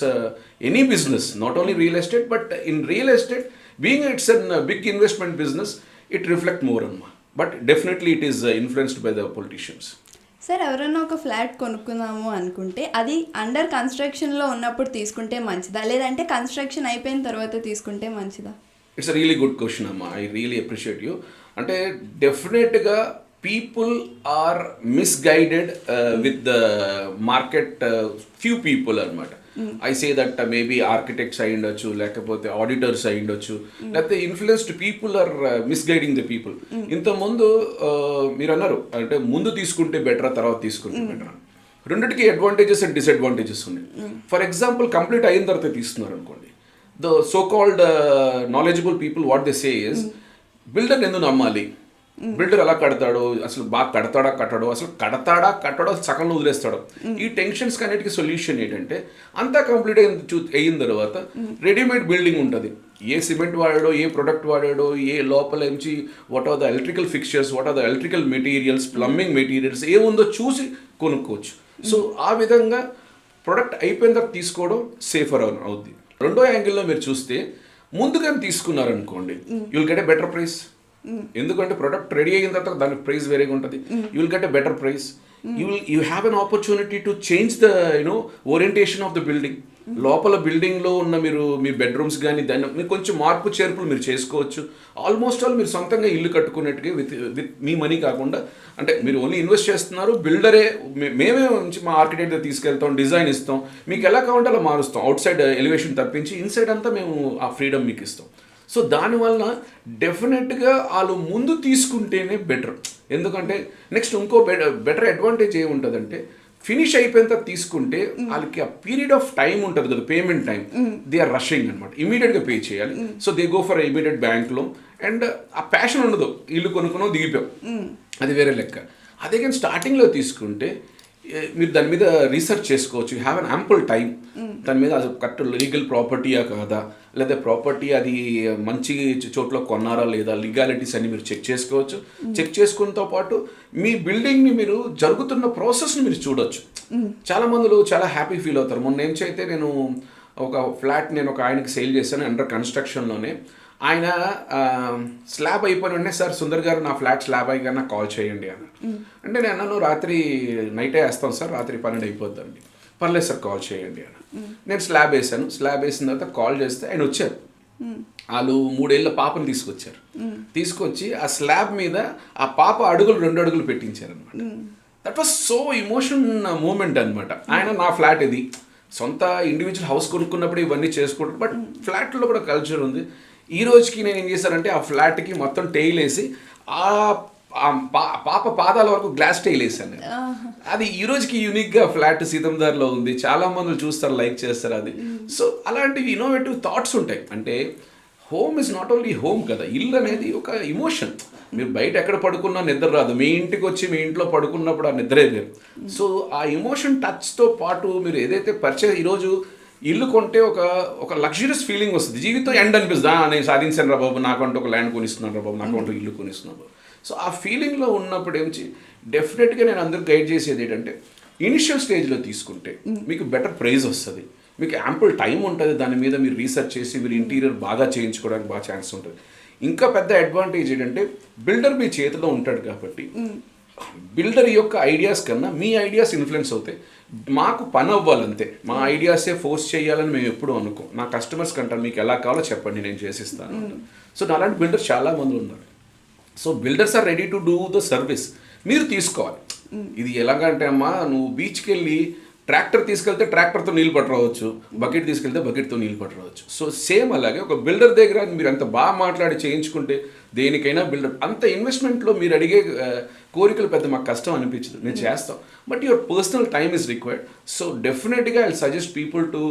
[SPEAKER 2] any business, not only real estate, but in real estate being it's an big investment business, it reflect more అమ్మా. But definitely it is influenced by the politicians.
[SPEAKER 1] Sir ఎవరైనా ఒక flat కొనుక్కుందాము అనుకుంటే అది under కన్స్ట్రక్షన్లో ఉన్నప్పుడు తీసుకుంటే మంచిదా, లేదంటే కన్స్ట్రక్షన్ అయిపోయిన తర్వాత తీసుకుంటే మంచిదా?
[SPEAKER 2] It's a really good question అమ్మా. I really appreciate you. అంటే డెఫినెట్గా people are misguided with the market, few people అనమాట. I say that maybe architects అయి ఉండొచ్చు, లేకపోతే ఆడిటర్స్ అయి ఉండొచ్చు, లేకపోతే influenced people are misguiding the people. ఇంతకుముందు మీరు అన్నారు అంటే ముందు తీసుకుంటే బెటరా తర్వాత తీసుకుంటే బెటరా. రెండిటికి అడ్వాంటేజెస్ అండ్ డిసడ్వాంటేజెస్ ఉన్నాయి. ఫర్ ఎగ్జాంపుల్ కంప్లీట్ అయిన తర్వాత తీసుకున్నారు అనుకోండి, the so called knowledgeable people what they say is builder ఎందుకు నమ్మాలి, బిల్డర్ ఎలా కడతాడు, అసలు బాగా కట్టడో అసలు కట్టడో సగంలో వదిలేస్తాడు. ఈ టెన్షన్స్ అన్నిటికీ సొల్యూషన్ ఏంటంటే అంతా కంప్లీట్ అయిన తర్వాత రెడీమేడ్ బిల్డింగ్ ఉంటుంది. ఏ సిమెంట్ వాడాడో, ఏ ప్రొడక్ట్ వాడాడో, ఏ లోపల నుంచి what are the electrical fixtures, what are the electrical materials, plumbing materials ఏముందో చూసి కొనుక్కోవచ్చు. సో ఆ విధంగా ప్రొడక్ట్ అయిపోయిన తర్వాత తీసుకోవడం సేఫర్ అవుద్ది. రెండో యాంగిల్లో మీరు చూస్తే ముందుగా తీసుకున్నారనుకోండి, you will get a better price. ఎందుకంటే ప్రొడక్ట్ రెడీ అయిన తర్వాత దానికి ప్రైస్ వేరేగా ఉంటుంది. You will get a better price. You have an opportunity to change the orientation of the building. లోపల బిల్డింగ్లో ఉన్న మీ బెడ్రూమ్స్ కానీ దాన్ని మీరు కొంచెం మార్పు చేర్పులు మీరు చేసుకోవచ్చు. ఆల్మోస్ట్ ఆల్ మీరు సొంతంగా ఇల్లు కట్టుకున్నట్టుగా విత్ మీ మనీ కాకుండా, అంటే మీరు ఓన్లీ ఇన్వెస్ట్ చేస్తున్నారు, బిల్డరే మేమే నుంచి మా ఆర్కిటెక్ట్ తీసుకెళ్తాం, డిజైన్ ఇస్తాం, మీకు ఎలా కావాలంటే అలా మారుస్తాం. అవుట్ సైడ్ ఎలివేషన్ తప్పించి ఇన్సైడ్ అంతా మేము ఆ ఫ్రీడమ్ మీకు ఇస్తాం. సో దానివల్ల డెఫినెట్గా వాళ్ళు ముందు తీసుకుంటేనే బెటర్. ఎందుకంటే నెక్స్ట్ ఇంకో బెటర్ అడ్వాంటేజ్ ఏముంటుందంటే ఫినిష్ అయిపోయిన తర్వాత తీసుకుంటే వాళ్ళకి ఆ పీరియడ్ ఆఫ్ టైం ఉంటుంది కదా, payment time, they are rushing అనమాట, ఇమీడియట్గా పే చేయాలి. So they go for immediate bank loan. And ఆ ప్యాషన్ ఉండదు, ఇల్లు కొనుక్కున్నాం దిగిపోయాం, అది వేరే లెక్క. అదే కానీ స్టార్టింగ్లో తీసుకుంటే మీరు దాని మీద రీసెర్చ్ చేసుకోవచ్చు. You have an ample time. దాని మీద అది కరెక్ట్ లీగల్ ప్రాపర్టీయా కాదా, లేదా ప్రాపర్టీ అది మంచి చోట్ల కొన్నారా లేదా, లీగాలిటీస్ అన్ని మీరు చెక్ చేసుకోవచ్చు. చెక్ చేసుకున్నతో పాటు మీ బిల్డింగ్ని మీరు జరుగుతున్న ప్రాసెస్ని మీరు చూడొచ్చు. చాలా మందులు చాలా హ్యాపీ ఫీల్ అవుతారు. మొన్న ఏం చేస్తే నేను ఒక ఫ్లాట్ ఒక ఆయనకి సేల్ చేశాను అండర్ కన్స్ట్రక్షన్లోనే. ఆయన స్లాబ్ అయిపోయిన సార్ సుందర్ గారు నా ఫ్లాట్ స్లాబ్ అయ్యి నాకు కాల్ చేయండి అని. అంటే నేను అన్నాను రాత్రి నైటే వేస్తాం సార్, రాత్రి 12 అయిపోద్దండి. పర్లేదు సార్ కాల్ చేయండి అని. నేను స్లాబ్ వేసాను. స్లాబ్ వేసిన తర్వాత కాల్ చేస్తే ఆయన వచ్చారు. వాళ్ళు 3 ఏళ్ళ పాపను తీసుకొచ్చారు. తీసుకొచ్చి ఆ స్లాబ్ మీద ఆ పాప 2 అడుగులు పెట్టించారు అనమాట. That was so emotion moment అనమాట. ఆయన నా ఫ్లాట్ ఇది, సొంత ఇండివిజువల్ హౌస్ కొనుక్కున్నప్పుడు ఇవన్నీ చేసుకుంటారు, బట్ ఫ్లాట్లో కూడా కల్చర్ ఉంది. ఈ రోజుకి నేను ఏం చేశానంటే ఆ ఫ్లాట్కి మొత్తం టైల్ వేసి పాప పాదాల వరకు గ్లాస్ టైల్ వేసాను. అది ఈ రోజుకి యూనిక్గా ఫ్లాట్ సీతందార్లో ఉంది. చాలా మంది చూస్తారు, లైక్ చేస్తారు అది. సో అలాంటివి ఇన్నోవేటివ్ థాట్స్ ఉంటాయి. అంటే home is not only home కదా, ఇల్లు అనేది ఒక ఇమోషన్. మీరు బయట ఎక్కడ పడుకున్నా నిద్ర రాదు, మీ ఇంటికి వచ్చి మీ ఇంట్లో పడుకున్నప్పుడు ఆ నిద్రే వేరు. సో ఆ ఇమోషన్ టచ్తో పాటు మీరు ఏదైతే ఈరోజు ఇల్లు కొంటే ఒక లగ్జరియస్ ఫీలింగ్ వస్తుంది. జీవితం ఎండ్ అనిపిస్తుంది, నేను సాధించాను రా బాబు, నాకంటూ ఒక ల్యాండ్ కొనిస్తున్నాను రా బాబు, నాకంటూ ఇల్లు కొనిస్తున్నాను బాబు. సో ఆ ఫీలింగ్లో ఉన్నప్పుడు ఏమిచి డెఫినెట్గా నేను అందరూ గైడ్ చేసేది ఏంటంటే ఇనిషియల్ స్టేజ్లో తీసుకుంటే మీకు బెటర్ ప్రైస్ వస్తుంది, మీకు యాంపుల్ టైం ఉంటుంది, దాని మీద మీరు రీసెర్చ్ చేసి మీరు ఇంటీరియర్ బాగా చేయించుకోవడానికి బాగా ఛాన్స్ ఉంటుంది. ఇంకా పెద్ద అడ్వాంటేజ్ ఏంటంటే బిల్డర్ మీ చేతిలో ఉంటాడు కాబట్టి బిల్డర్ యొక్క ఐడియాస్ కన్నా మీ ఐడియాస్ ఇన్ఫ్లుయెన్స్ అవుతాయి. మాకు పని అవ్వాలంతే, మా ఐడియాసే ఫోర్స్ చేయాలని మేము ఎప్పుడు అనుకోం. నా కస్టమర్స్ కంటారు మీకు ఎలా కావాలో చెప్పండి నేను చేసిస్తాను. సో అలాంటి బిల్డర్స్ చాలామంది ఉన్నారు. So builders are ready to do the service. మీరు తీసుకోవాలి. ఇది ఎలాగంటే అమ్మా, నువ్వు బీచ్కి వెళ్ళి ట్రాక్టర్ తీసుకెళ్తే ట్రాక్టర్తో నీళ్ళు పట్టరావచ్చు, బకెట్ తీసుకెళ్తే బకెట్తో నీళ్ళు పట్టరావచ్చు. సో సేమ్ అలాగే ఒక బిల్డర్ దగ్గర మీరు అంత బాగా మాట్లాడి చేయించుకుంటే దేనికైనా బిల్డర్ అంత ఇన్వెస్ట్మెంట్లో మీరు అడిగే కోరికలు పెద్ద మాకు కష్టం అనిపించదు, మేము చేస్తాం. But your personal time is required. So డెఫినెట్గా I suggest people to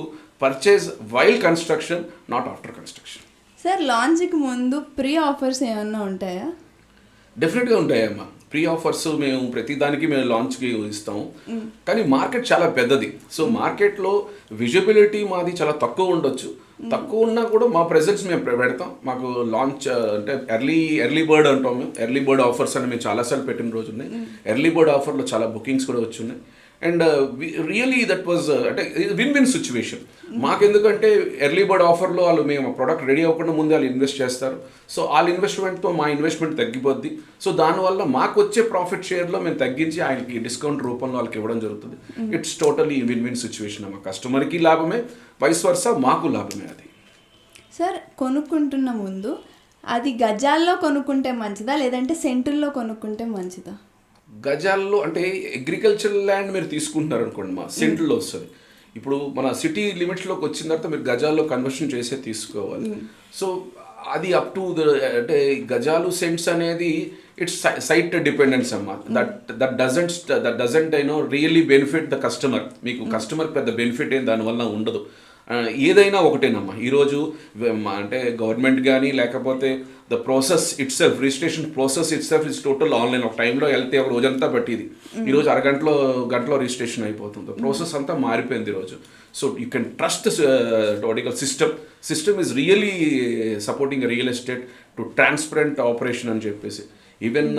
[SPEAKER 2] purchase while construction, not after construction.
[SPEAKER 1] Sir లాంచ్కి ముందు ప్రీ ఆఫర్స్ ఏమన్నా ఉంటాయా?
[SPEAKER 2] డెఫినెట్గా ఉంటాయమ్మా. ప్రీ ఆఫర్స్ మేము ప్రతిదానికి మేము లాంచ్కి ఇస్తాము. కానీ మార్కెట్ చాలా పెద్దది. సో మార్కెట్లో విజిబిలిటీ మాది చాలా తక్కువ ఉండొచ్చు. తక్కువ ఉన్నా కూడా మా ప్రెజెన్స్ మేము పెడతాం. మాకు లాంచ్ అంటే ఎర్లీ బర్డ్ అంటాం మేము. ఎర్లీ బర్డ్ ఆఫర్స్ అని మేము చాలాసార్లు పెట్టిన రోజు ఉన్నాయి. ఎర్లీ బర్డ్ ఆఫర్లో చాలా బుకింగ్స్ కూడా వచ్చి ఉన్నాయి. అండ్ రియలీ దట్ వాజ్ అంటే విన్ విన్ సిచ్యువేషన్ మాకెందుకంటే ఎర్లీ బర్డ్ ఆఫర్లో వాళ్ళు మేము ప్రోడక్ట్ రెడీ అవ్వకుండా ముందే వాళ్ళు ఇన్వెస్ట్ చేస్తారు. సో వాళ్ళ ఇన్వెస్ట్మెంట్తో మా ఇన్వెస్ట్మెంట్ తగ్గిపోద్ది. సో దానివల్ల మాకు వచ్చే ప్రాఫిట్ షేర్లో మేము తగ్గించి ఆయనకి డిస్కౌంట్ రూపంలో వాళ్ళకి ఇవ్వడం జరుగుతుంది. It's totally win win situation అమ్మా. కస్టమర్కి లాభమే, వైస్ వర్సా మాకు లాభమే. అది
[SPEAKER 1] సార్ కొనుక్కుంటున్న ముందు అది గజాల్లో కొనుక్కుంటే మంచిదా లేదంటే సెంటుల్లో కొనుక్కుంటే మంచిదా?
[SPEAKER 2] గజాల్లో అంటే అగ్రికల్చరల్ ల్యాండ్ మీరు తీసుకుంటున్నారు అనుకోండి మా సెంట్లో వస్తుంది. ఇప్పుడు మన సిటీ లిమిట్స్లోకి వచ్చిన తర్వాత మీరు గజాల్లో కన్వర్షన్ చేసే తీసుకోవాలి. సో అది అప్ టు అంటే గజాలు సెంట్స్ అనేది ఇట్స్ సైట్ డిపెండెన్స్ అమ్మా. That doesn't really benefit the customer. మీకు కస్టమర్ పెద్ద బెనిఫిట్ ఏం దానివల్ల ఉండదు. ఏదైనా ఒకటేనమ్మా ఈరోజు అంటే గవర్నమెంట్ కానీ లేకపోతే the process it self registration process it self is total online. ఒక టైంలో వెళ్తే ఒక రోజంతా పట్టిది, ఈరోజు గంటలో రిజిస్ట్రేషన్ అయిపోతుంది. ప్రాసెస్ అంతా మారిపోయింది ఈరోజు. So you can trust system is really supporting real estate to transparent operation అని చెప్పేసి. ఈవెన్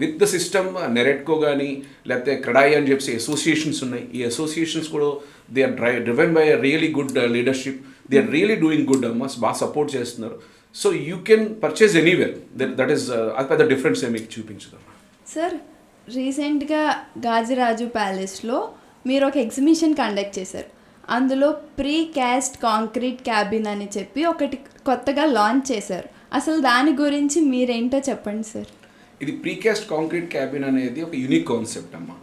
[SPEAKER 2] విత్ ద సిస్టమ్ నెరెట్కో కానీ లేకపోతే క్రెడాయి అని చెప్పేసి అసోసియేషన్స్ ఉన్నాయి. ఈ అసోసియేషన్స్ కూడా they are driven by really good leadership. They are really doing good అమ్మా, బాగా సపోర్ట్ చేస్తున్నారు. So you can purchase anywhere. That is అది పెద్ద డిఫరెన్స్ మీకు చూపించదు.
[SPEAKER 1] సార్, రీసెంట్గా గాజరాజు ప్యాలెస్లో మీరు ఒక ఎగ్జిబిషన్ కండక్ట్ చేశారు. అందులో ప్రీ క్యాస్ట్ కాంక్రీట్ క్యాబిన్ అని చెప్పి ఒకటి కొత్తగా లాంచ్ చేశారు. అసలు దాని గురించి మీరేంటో చెప్పండి సార్.
[SPEAKER 2] ఇది ప్రీకాస్ట్ కాంక్రీట్ క్యాబిన్ అనేది ఒక యూనిక్ కాన్సెప్ట్ అమ్మా.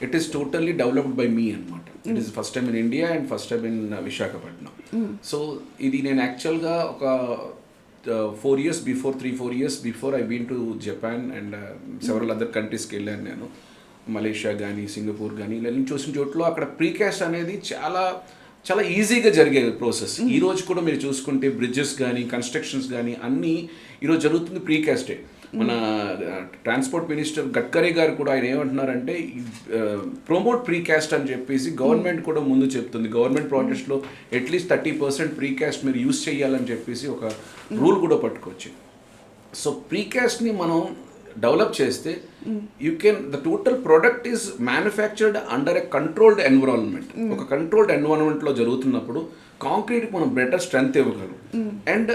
[SPEAKER 2] It is totally developed by me అనమాట. It is first time in India and first time in Visakhapatnam. So ఇది నేను యాక్చువల్గా ఒక 4 years before, 3-4 years before I been to Japan and several other countries-కి వెళ్ళాను నేను. మలేషియా కానీ Singapore కానీ ఇలా చూసిన చోట్ల అక్కడ ప్రీకాస్ట్ అనేది చాలా చాలా ఈజీగా జరిగే ప్రాసెస్. ఈ రోజు కూడా మీరు చూసుకుంటే బ్రిడ్జెస్ కానీ కన్స్ట్రక్షన్స్ కానీ అన్నీ ఈరోజు జరుగుతుంది ప్రీకాస్టే. మన ట్రాన్స్పోర్ట్ మినిస్టర్ గడ్కరీ గారు కూడా ఆయన ఏమంటున్నారంటే ప్రమోట్ ప్రీకాస్ట్ అని చెప్పేసి గవర్నమెంట్ కూడా ముందు చెప్తుంది. గవర్నమెంట్ ప్రాజెక్ట్స్లో అట్లీస్ట్ 30% ప్రీకాస్ట్ మీరు యూస్ చేయాలని చెప్పేసి ఒక రూల్ కూడా పట్టుకొచ్చి. సో ప్రీకాస్ట్ని మనం డెవలప్ చేస్తే you can the total product is manufactured under a controlled environment. ఒక కంట్రోల్డ్ ఎన్విరాన్మెంట్లో జరుగుతున్నప్పుడు కాంక్రీట్కి మనం బెటర్ స్ట్రెంగ్త్ ఇవ్వగలం. అండ్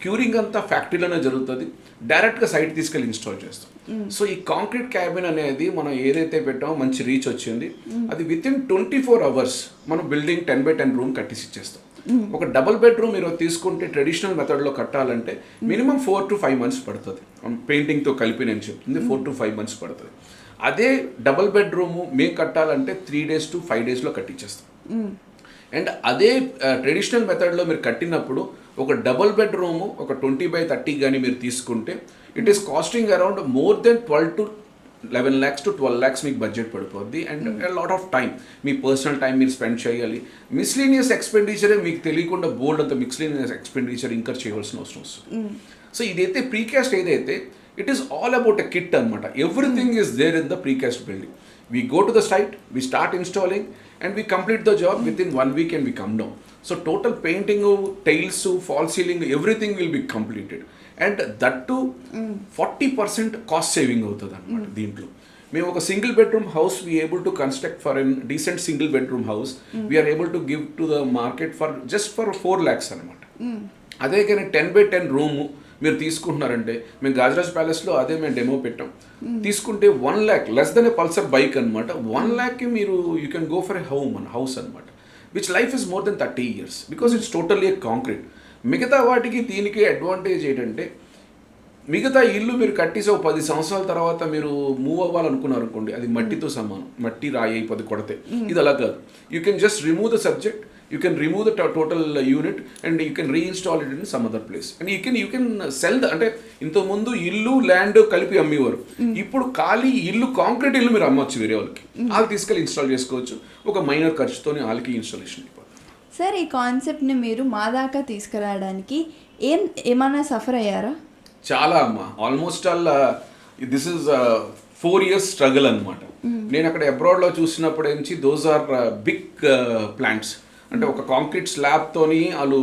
[SPEAKER 2] క్యూరింగ్ అంతా ఫ్యాక్టరీలోనే జరుగుతుంది, డైరెక్ట్గా సైట్ తీసుకెళ్ళి ఇన్స్టాల్ చేస్తాం. సో ఈ కాంక్రీట్ క్యాబిన్ అనేది మనం ఏదైతే పెట్టామో మంచి రీచ్ వచ్చింది. అది విత్ ఇన్ 24 hours మనం బిల్డింగ్ 10x10 రూమ్ కట్టేసి ఇచ్చేస్తాం. ఒక డబుల్ బెడ్రూమ్ మీరు తీసుకుంటే ట్రెడిషనల్ మెథడ్లో కట్టాలంటే మినిమం 4 to 5 months పడుతుంది. పెయింటింగ్తో కలిపి నేను చెప్తుంది 4 to 5 months పడుతుంది. అదే డబుల్ బెడ్రూము మేము కట్టాలంటే 3 days to 5 days కట్టించేస్తాం. అండ్ అదే ట్రెడిషనల్ మెథడ్లో మీరు కట్టినప్పుడు ఒక డబుల్ బెడ్రూము ఒక 20x30 కానీ మీరు తీసుకుంటే it is costing around more than 12 to 11 lakhs to 12 lakhs మీకు బడ్జెట్ పడిపోద్ది. అండ్ లాట్ ఆఫ్ టైం, మీ పర్సనల్ టైం మీరు స్పెండ్ చేయాలి. మిస్లీనియస్ ఎక్స్పెండిచరే మీకు తెలియకుండా బోల్డ్ అంత మిస్లీనియస్ ఎక్స్పెండిచర్ ఇంకర్ చేయవలసిన అవసరం వస్తుంది. సో ఇదైతే ప్రీకాస్ట్ ఏదైతే it is all about a kit అనమాట. Everything is there in the precast building. We go to the site, we start installing and we complete the job within 1 week and we come down. So total painting, tiles, fall ceiling, everything will be completed. And that too 40% cost saving అవుతుంది అనమాట. దీంట్లో మేము ఒక single bedroom house we able to construct for an decent single bedroom house we are able to give to the market for just for 4 lakhs అనమాట. అదే కానీ 10x10 room మీరు తీసుకుంటున్నారంటే మేము గాజరాజ్ ప్యాలెస్లో అదే మేము డెమో పెట్టాం. తీసుకుంటే 1 lakh less than a Pulsar bike అనమాట. 1 lakhకి మీరు you can go for a house అనమాట. Which life is more than 30 years because it's totally a concrete. మిగతా వాటికి దీనికి అడ్వాంటేజ్ ఏంటంటే మిగతా ఇల్లు మీరు కట్టేసి 10 సంవత్సరాల తర్వాత మీరు మూవ్ అవ్వాలనుకున్నారు అనుకోండి, అది మట్టితో సమానం, మట్టి రాయి అయిపోతే కొడితే. ఇది అలా కాదు. You can just remove the subject, you can remove the total unit and you can reinstall it in some other place and you can sell the అంటే ఇంతకుముందు ఇల్లు ల్యాండ్ కలిపి అమ్మేవారు. ఇప్పుడు ఖాళీ ఇల్లు కాంక్రీట్ ఇల్లు మీరు అమ్మవచ్చు వేరే వాళ్ళకి. వాళ్ళు తీసుకెళ్ళి ఇన్స్టాల్ చేసుకోవచ్చు. ఒక మైనర్ ఖర్చుతోనే వాళ్ళకి ఇన్స్టాలేషన్ అయిపోతుంది.
[SPEAKER 1] సార్, ఈ కాన్సెప్ట్ని మీరు మా దాకా తీసుకురావడానికి ఏమైనా సఫర్ అయ్యారా? చాలా
[SPEAKER 2] అమ్మా, almost all this is 4 years struggle అనమాట. నేను అక్కడ అబ్రాడ్లో చూసినప్పుడు నుంచి దోస్ ఆర్ బిగ్ ప్లాంట్స్. అంటే ఒక కాంక్రీట్ స్లాబ్తోని వాళ్ళు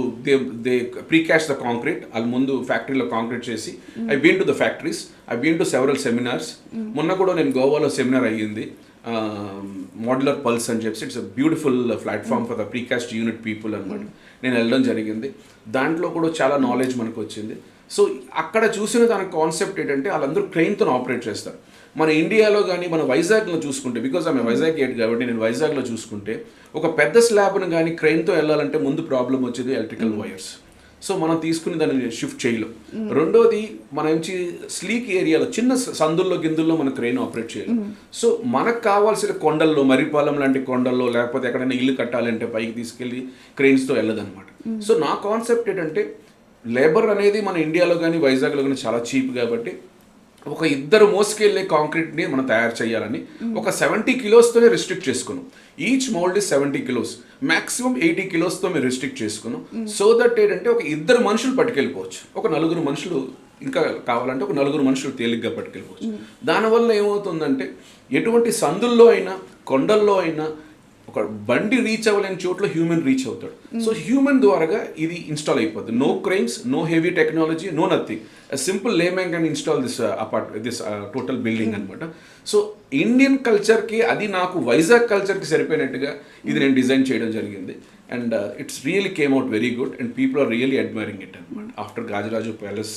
[SPEAKER 2] దే ప్రీకాస్ట్ ద కాంక్రీట్. వాళ్ళు ముందు ఫ్యాక్టరీలో కాంక్రీట్ చేసి I been to the factories, I been to several seminars. మొన్న కూడా నేను గోవాలో సెమినార్ అయ్యింది, మోడ్యులర్ పల్స్ అని చెప్పి. It's a beautiful platform for the precast unit people అనమాట. నేను వెళ్ళడం జరిగింది. దాంట్లో కూడా చాలా నాలెడ్జ్ మనకు వచ్చింది. సో అక్కడ చూసిన దాని కాన్సెప్ట్ ఏంటంటే వాళ్ళందరూ క్రెయిన్తో ఆపరేట్ చేస్తారు. మన ఇండియాలో కానీ మన వైజాగ్లో చూసుకుంటే, బికాజ్ ఆమె వైజాగ్ ఏడ్ కాబట్టి నేను వైజాగ్లో చూసుకుంటే ఒక పెద్ద స్లాబ్ను కానీ క్రెయిన్తో వెళ్ళాలంటే ముందు ప్రాబ్లం వచ్చేది ఎలక్ట్రికల్ వైర్స్. సో మనం తీసుకుని దాన్ని షిఫ్ట్ చేయలేం. రెండోది మన నుంచి స్లీక్ ఏరియాలో చిన్న సందుల్లో గిందుల్లో మన క్రెయిన్ ఆపరేట్ చేయలేం. సో మనకు కావాల్సిన కొండల్లో, మరిపాలెం లాంటి కొండల్లో లేకపోతే ఎక్కడైనా ఇల్లు కట్టాలంటే పైకి తీసుకెళ్ళి క్రెయిన్స్తో వెళ్ళదన్నమాట. సో నా కాన్సెప్ట్ ఏంటంటే లేబర్ అనేది మన ఇండియాలో కానీ వైజాగ్లో కానీ చాలా చీప్ కాబట్టి ఒక ఇద్దరు మోసుకెళ్ళే కాంక్రీట్ని మనం తయారు చేయాలని ఒక 70 కిలోస్తోనే రిస్ట్రిక్ట్ చేసుకున్నాం. Each mould is 70 kilos, maximum 80 కిలోస్తో మేము రిస్ట్రిక్ట్ చేసుకున్నాం. సో దట్ ఏంటంటే ఒక ఇద్దరు మనుషులు పట్టుకెళ్ళిపోవచ్చు, ఒక నలుగురు మనుషులు ఇంకా కావాలంటే ఒక నలుగురు మనుషులు తేలిగ్గా పట్టుకెళ్ళిపోవచ్చు. దానివల్ల ఏమవుతుందంటే ఎటువంటి సందుల్లో అయినా కొండల్లో అయినా ఒక బండి రీచ్ అవ్వలేని చోట్ల హ్యూమన్ రీచ్ అవుతాడు. సో హ్యూమన్ ద్వారాగా ఇది ఇన్స్టాల్ అయిపోతుంది. No cranes, no heavy technology, no nothing. Simple layman can install this total building అనమాట. సో ఇండియన్ కల్చర్కి అది నాకు వైజాగ్ కల్చర్కి సరిపోయినట్టుగా ఇది నేను డిజైన్ చేయడం జరిగింది. And it's really came out very good and people are really admiring it అనమాట. After Gajaraju palace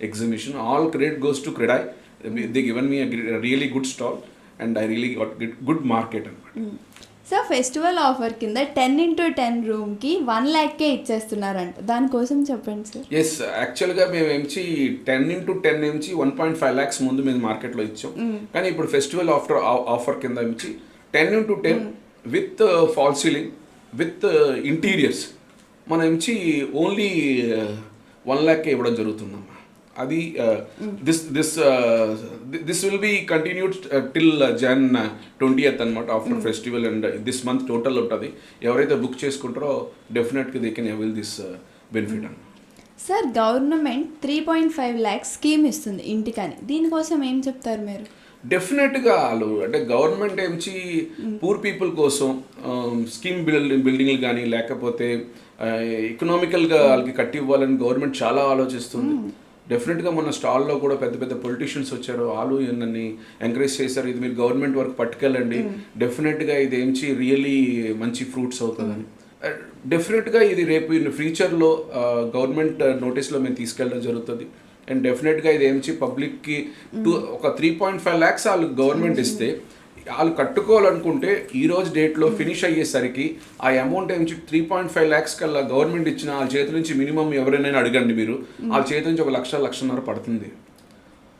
[SPEAKER 2] exhibition, all credit goes to CREDAI. They given me really good stall and I really got good market అనమాట.
[SPEAKER 1] Sir, festival offer కింద 10x10 రూమ్కి 1 lakh ఇచ్చేస్తున్నారంట, దానికోసం చెప్పండి sir.
[SPEAKER 2] Yes, యాక్చువల్గా మేము ఎంచి 10x10 ఎంచి 1.5 lakhs ముందు మేము మార్కెట్లో ఇచ్చాం. కానీ ఇప్పుడు ఫెస్టివల్ ఆఫర్ కింద ఎంచి 10x10 with fall ceiling with interiors మనం ఎంచి ఓన్లీ 1 lakh ఇవ్వడం జరుగుతుందమ్మా. అది this will be continued till Jan 20th అనమాట, after festival. And this month total ఉంటుంది. ఎవరైతే బుక్ చేసుకుంటారో డెఫినెట్గా they can avail this benefit అన్నమాట.
[SPEAKER 1] సార్, గవర్నమెంట్ 3.5 lakhs స్కీమ్ ఇస్తుంది ఇంటికని, దీనికోసం ఏం చెప్తారు మీరు?
[SPEAKER 2] డెఫినెట్గా వాళ్ళు అంటే గవర్నమెంట్ ఏమిచి పూర్ పీపుల్ కోసం స్కీమ్ బిల్డింగ్లు కానీ లేకపోతే ఎకనామికల్గా వాళ్ళకి కట్టి ఇవ్వాలని గవర్నమెంట్ చాలా ఆలోచిస్తుంది. డెఫినెట్గా మన స్టాల్లో కూడా పెద్ద పెద్ద పొలిటీషియన్స్ వచ్చారు, వాళ్ళు నన్ను ఎంకరేజ్ చేశారు, ఇది మీరు గవర్నమెంట్ వరకు పట్టుకెళ్ళండి, డెఫినెట్గా ఇది ఏమిచి రియలీ మంచి ఫ్రూట్స్ అవుతుందని. డెఫినెట్గా ఇది రేపు ఫ్యూచర్లో గవర్నమెంట్ నోటీస్లో మేము తీసుకెళ్ళడం జరుగుతుంది. అండ్ డెఫినెట్గా ఇది ఏమిచి పబ్లిక్కి ఒక 3.5 lakhs వాళ్ళు గవర్నమెంట్ ఇస్తే వాళ్ళు కట్టుకోవాలనుకుంటే ఈ రోజు డేట్లో ఫినిష్ అయ్యేసరికి ఆ అమౌంట్ ఏమిచి 3.5 lakhs కల్లా గవర్నమెంట్ ఇచ్చిన వాళ్ళ చేతి నుంచి మినిమం ఎవరైనా అడగండి మీరు, వాళ్ళ చేతి నుంచి 1,00,000-1,50,000 పడుతుంది.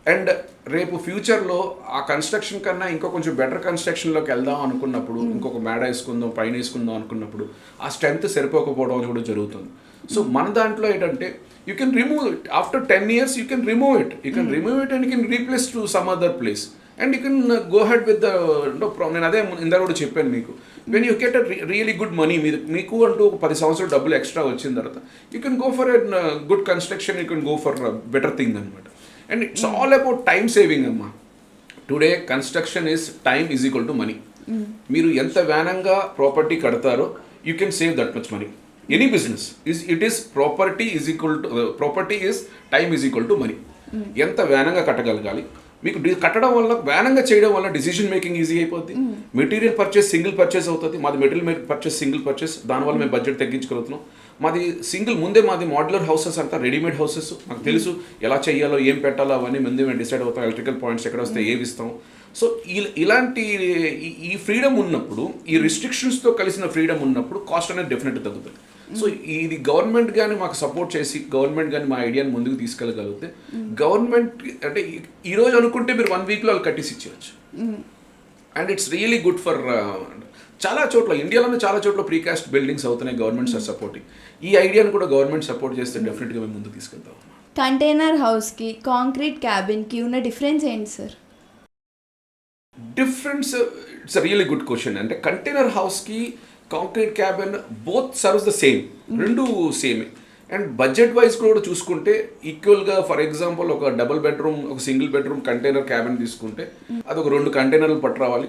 [SPEAKER 2] అండ్ రేపు ఫ్యూచర్లో ఆ కన్స్ట్రక్షన్ కన్నా ఇంకో కొంచెం బెటర్ కన్స్ట్రక్షన్లోకి వెళ్దాం అనుకున్నప్పుడు, ఇంకొక మేడ వేసుకుందాం పైన వేసుకుందాం అనుకున్నప్పుడు ఆ స్ట్రెంత్ సరిపోకపోవడం కూడా జరుగుతుంది. సో మన దాంట్లో ఏంటంటే you can remove it after 10 years, you can remove it and you can replace to some other place and you can go head with the no problem. నేను అదే ఇందా కూడా చెప్పాను మీకు, when you get really good money, మీకు అంటూ ఒక 10 సంవత్సరాలు డబ్బులు ఎక్స్ట్రా వచ్చిన తర్వాత you can go for a good construction, you can go for better thing అనమాట. And it's all about time saving అమ్మా. Today construction is time is equal to money. మీరు ఎంత వేగంగా ప్రాపర్టీ కడతారో you can save that much money. Any business it is property is equal to property is time is equal to money. ఎంత వేగంగా కట్టగలగాలి, మీకు కట్టడం వల్ల వేగంగా చేయడం వల్ల డిసిషన్ మేకింగ్ ఈజీ అయిపోద్ది. మెటీరియల్ పర్చేస్ సింగిల్ పర్చేస్ అవుతుంది. మాది మెటీరియల్ పర్చేస్ సింగిల్ పర్చేస్, దానివల్ల మేము బడ్జెట్ తగ్గించుకోగలుగుతున్నాం. మాది మాది మాడ్యులర్ హౌసెస్ అంతా రెడీమేడ్ హౌసెస్, మాకు తెలుసు ఎలా చేయాలో ఏం పెట్టాలో అవన్నీ ముందే మేము డిసైడ్ అవుతాం. ఎలక్ట్రికల్ పాయింట్స్ ఎక్కడ వస్తే ఏవి ఇస్తాం. సో ఇలాంటి ఈ ఫ్రీడమ్ ఉన్నప్పుడు, ఈ రిస్ట్రిక్షన్స్తో కలిసిన ఫ్రీడమ్ ఉన్నప్పుడు కాస్ట్ అనేది డెఫినెట్గా తగ్గుతుంది. సో ఇది గవర్నమెంట్ కానీ మాకు సపోర్ట్ చేసి గవర్నమెంట్ కానీ మా ఐడియాని ముందుకు తీసుకెళ్ళగలిగితే గవర్నమెంట్ అంటే ఈరోజు అనుకుంటే మీరు 1 weekలో వాళ్ళు కట్టేసి ఇచ్చేయచ్చు. And it's really good for చాలా చోట్ల ఇండియాలోనే చాలా చోట్ల ప్రీకాస్ట్ బిల్డింగ్స్ అవుతున్నాయి. Governments are supporting. ఈ ఐడియాను కూడా గవర్నమెంట్ సపోర్ట్ చేస్తే డెఫినెట్గా మేము ముందుకు తీసుకెళ్తాం.
[SPEAKER 1] కంటైనర్ హౌస్కి కాంక్రీట్ క్యాబిన్కి ఉన్న డిఫరెన్స్ ఏంటి sir?
[SPEAKER 2] Difference it's a really good question. అంటే కంటైనర్ హౌస్కి concrete cabin both serves the same, రెండు సేమే. అండ్ బడ్జెట్ వైజ్ కూడా చూసుకుంటే ఈక్వల్గా, ఫర్ ఎగ్జాంపుల్ ఒక డబుల్ బెడ్రూమ్, ఒక సింగిల్ బెడ్రూమ్ కంటైనర్ క్యాబిన్ తీసుకుంటే అది ఒక 2 కంటైనర్లు పట్టరావాలి.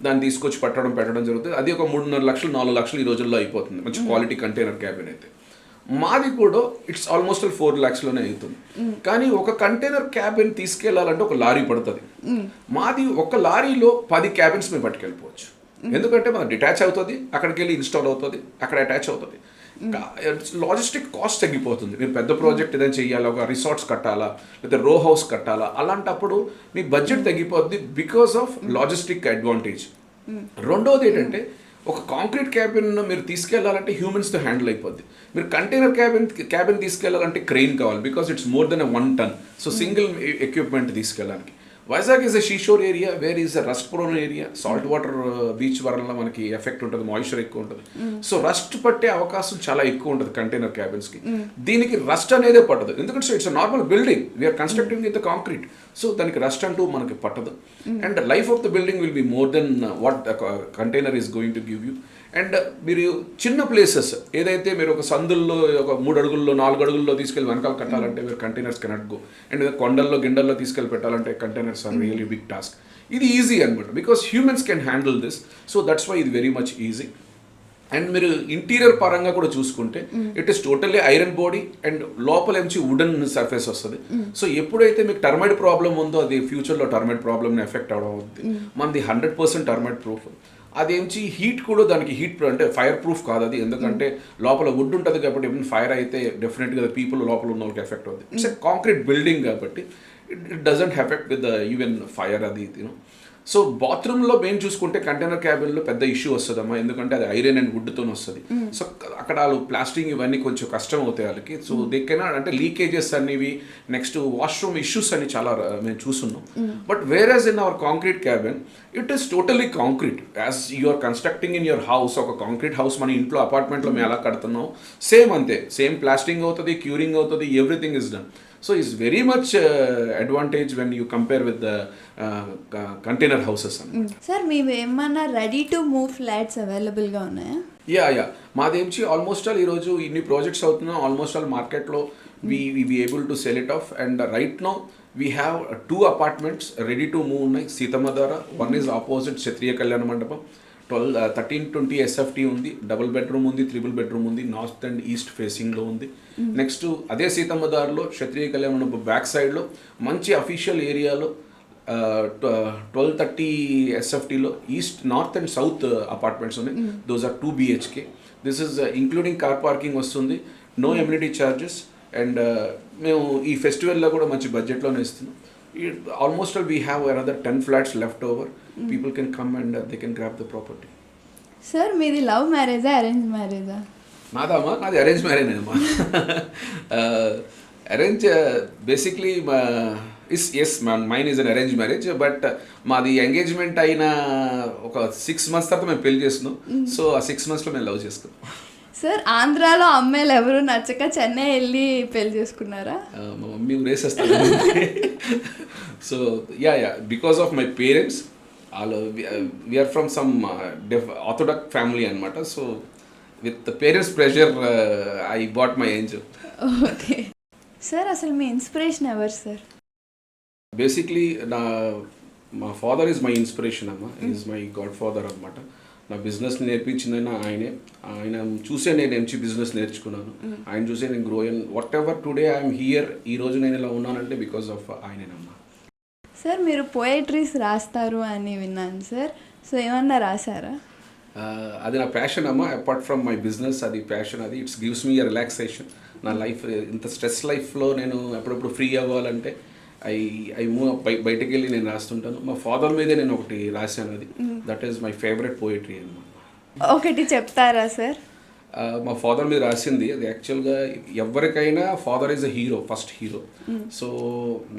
[SPEAKER 2] దాన్ని తీసుకొచ్చి పెట్టడం జరుగుతుంది. అది ఒక 3.5 లక్షలు 4 లక్షలు ఈ రోజుల్లో అయిపోతుంది మంచి క్వాలిటీ కంటైనర్ క్యాబిన్ అయితే. మాది కూడా ఇట్స్ ఆల్మోస్ట్ 4 lakhsలోనే అవుతుంది. కానీ ఒక కంటైనర్ క్యాబిన్ తీసుకెళ్లాలంటే ఒక లారీ పడుతుంది. మాది ఒక లారీలో 10 క్యాబిన్స్ మేము పట్టుకెళ్ళిపోవచ్చు. ఎందుకంటే మన డిటాచ్ అవుతుంది, అక్కడికి వెళ్ళి ఇన్స్టాల్ అవుతుంది, అక్కడ అటాచ్ అవుతుంది. లాజిస్టిక్ కాస్ట్ తగ్గిపోతుంది. మీరు పెద్ద ప్రాజెక్ట్ ఏదైనా చేయాలా, ఒక రిసార్ట్స్ కట్టాలా, లేదా రో హౌస్ కట్టాలా, అలాంటప్పుడు మీ బడ్జెట్ తగ్గిపోద్ది బికాస్ ఆఫ్ లాజిస్టిక్ అడ్వాంటేజ్. రెండోది ఏంటంటే ఒక కాంక్రీట్ క్యాబిన్ మీరు తీసుకెళ్లాలంటే హ్యూమన్స్తో హ్యాండిల్ అయిపోద్ది. మీరు కంటైనర్ క్యాబిన్ తీసుకెళ్లాలంటే క్రెయిన్ కావాలి because it's more than 1 ton. So single equipment తీసుకెళ్ళడానికి Vizag is a seashore area, where is a rust prone area. Salt water beach వల్ల మనకి ఎఫెక్ట్ ఉంటుంది, మాయిశ్చర్ ఎక్కువ ఉంటుంది. సో రస్ట్ పట్టే అవకాశం చాలా ఎక్కువ ఉంటుంది కంటైనర్ క్యాబిన్స్కి. దీనికి రస్ట్ అనేదే పట్టదు, ఎందుకంటే it's normal building, we are constructing with concrete. So దానికి రస్ట్ అంటూ మనకి పట్టదు. And life of the building will be more than what container is going to give you. అండ్ మీరు చిన్న ప్లేసెస్ ఏదైతే మీరు ఒక సందుల్లో ఒక 3 అడుగుల్లో 4 అడుగుల్లో తీసుకెళ్ళి వెనకాల కట్టాలంటే మీరు కంటైనర్స్ కెనాట్ గో. అండ్ కొండల్లో గిండల్లో తీసుకెళ్ళి పెట్టాలంటే containers are really big task. ఇది ఈజీ అనమాట, because humans can handle this. So that's why ఇది వెరీ మచ్ ఈజీ. అండ్ మీరు ఇంటీరియర్ పరంగా కూడా చూసుకుంటే it is totally iron body and లోపల నుంచి వుడెన్ సర్ఫేస్ వస్తుంది. సో ఎప్పుడైతే మీకు టర్మైడ్ ప్రాబ్లం ఉందో అది ఫ్యూచర్లో టర్మైడ్ ప్రాబ్లమ్ని ఎఫెక్ట్ అవడం అవుతుంది. మనది 100% టర్మైడ్ ప్రూఫ్. అదేంచి హీట్ కూడా దానికి హీట్ అంటే ఫైర్ ప్రూఫ్ కాదు అది, ఎందుకంటే లోపల వుడ్ ఉంటుంది కాబట్టి even ఫైర్ అయితే డెఫినెట్గా పీపుల్ లోపల ఉన్న వాళ్ళకి ఎఫెక్ట్ అవుతుంది. ఇట్స్ ఎ కాంక్రీట్ బిల్డింగ్ కాబట్టి it doesn't effect with even fire అది ఇది. సో బాత్రూంలో మేము చూసుకుంటే కంటైనర్ క్యాబిన్లో పెద్ద ఇష్యూ వస్తుందమ్మా, ఎందుకంటే అది ఐరన్ అండ్ వుడ్తో వస్తుంది. సో అక్కడ వాళ్ళు ప్లాస్టింగ్ ఇవన్నీ కొంచెం కష్టం అవుతాయి వాళ్ళకి. సో దే కెనాట్ అంటే లీకేజెస్ అనేవి, నెక్స్ట్ వాష్రూమ్ ఇష్యూస్ అని చాలా మేము చూస్తున్నాం. But whereas in our concrete cabin it is totally concrete. As you are constructing in your house, ఒక కాంక్రీట్ హౌస్ మన ఇంట్లో అపార్ట్మెంట్లో మేము ఎలా కడుతున్నాం సేమ్ అంతే, సేమ్ ప్లాస్టింగ్ అవుతుంది, క్యూరింగ్ అవుతుంది, everything is done. So it's very much advantage when you compare with the container houses.
[SPEAKER 1] Sir మేము ఏమన్నా రెడీ టు మూవ్ ఫ్లాట్స్ అవైలబుల్గా ఉన్నాయా?
[SPEAKER 2] యా మాదేంచి ఆల్మోస్ట్ ఆల్ ఈరోజు ఇన్ని ప్రాజెక్ట్స్ అవుతున్నా ఆల్మోస్ట్ ఆల్ మార్కెట్లో we able to sell it off. And right now we have 2 apartments ready to move ఉన్నాయి Seethammadhara. One is opposite క్షత్రియ కళ్యాణ మండపం, 1320 SFT ఉంది, డబుల్ బెడ్రూమ్ ఉంది, 3 బెడ్రూమ్ ఉంది, నార్త్ అండ్ ఈస్ట్ ఫేసింగ్లో ఉంది. నెక్స్ట్ అదే సీతమ్మదారిలో క్షత్రియ కళ్యాణ మండపం బ్యాక్ సైడ్లో మంచి అఫీషియల్ ఏరియాలో 1230 SFTలో east north and south apartments ఉన్నాయి. Those are 2 BHK. This is including car parking వస్తుంది, నో ఎమ్యూనిటీ ఛార్జెస్. అండ్ మేము ఈ ఫెస్టివల్లో కూడా మంచి బడ్జెట్లోనే ఇస్తున్నాం. Almost all we have another 10 flats left over. People can come and they can grab the property.
[SPEAKER 1] Sir మీది love మ్యారేజా arrange మ్యారేజా?
[SPEAKER 2] నాది అరేంజ్ మ్యారేజ్ అమ్మా. Arrange basically yes mine is an arrange marriage. But మాది ఎంగేజ్మెంట్ అయిన ఒక 6 months తర్వాత మేము పెళ్లి చేస్తున్నాం. సో ఆ 6 monthsలో మేము లవ్ చేసుకున్నాం.
[SPEAKER 1] సార్ ఆంధ్రాలో అమ్మాయిలు ఎవరు నచ్చక చెన్నై వెళ్ళి పెళ్లి చేసుకున్నారా?
[SPEAKER 2] మా మమ్మీ రేసేస్తాను. So yeah because of my parents we're from some orthodox family అనమాట. So with parents pressure I bought my angel.
[SPEAKER 1] Okay sir, అసలు మీ ఇన్స్పిరేషన్ ఎవరు సార్?
[SPEAKER 2] బేసిక్లీ మా ఫాదర్ ఈజ్ మై ఇన్స్పిరేషన్ అమ్మ. ఈజ్ మై గాడ్ ఫాదర్ అనమాట. నా business నేర్పించిందైనా ఆయన చూసే నేను ఎంచి బిజినెస్ నేర్చుకున్నాను. ఆయన చూసే నేను గ్రో అయ్యాను. What ever today I'm here, ఈరోజు నేను ఇలా ఉన్నానంటే బికాస్ ఆఫ్ ఆయనేనమ్మా.
[SPEAKER 1] సార్ మీరు పోయట్రీస్ రాస్తారు అని విన్నాను సార్, సో ఏమన్నా రాశారా?
[SPEAKER 2] అది నా ప్యాషన్ అమ్మా. అపార్ట్ ఫ్రమ్ మై బిజినెస్ అది ప్యాషన్. అది it's gives me a relaxation. నా లైఫ్ ఇంత స్ట్రెస్ లైఫ్లో నేను అప్పుడప్పుడు ఫ్రీ అవ్వాలంటే ఐ మూవ్ బయటకు వెళ్ళి నేను రాస్తుంటాను. మా ఫాదర్ మీదే నేను ఒకటి రాశాను, అది that is my favourite poetry అనమాట.
[SPEAKER 1] ఒకటి చెప్తారా సార్?
[SPEAKER 2] మా ఫాదర్ మీద రాసింది అది. యాక్చువల్గా ఎవరికైనా father is a hero, first hero. So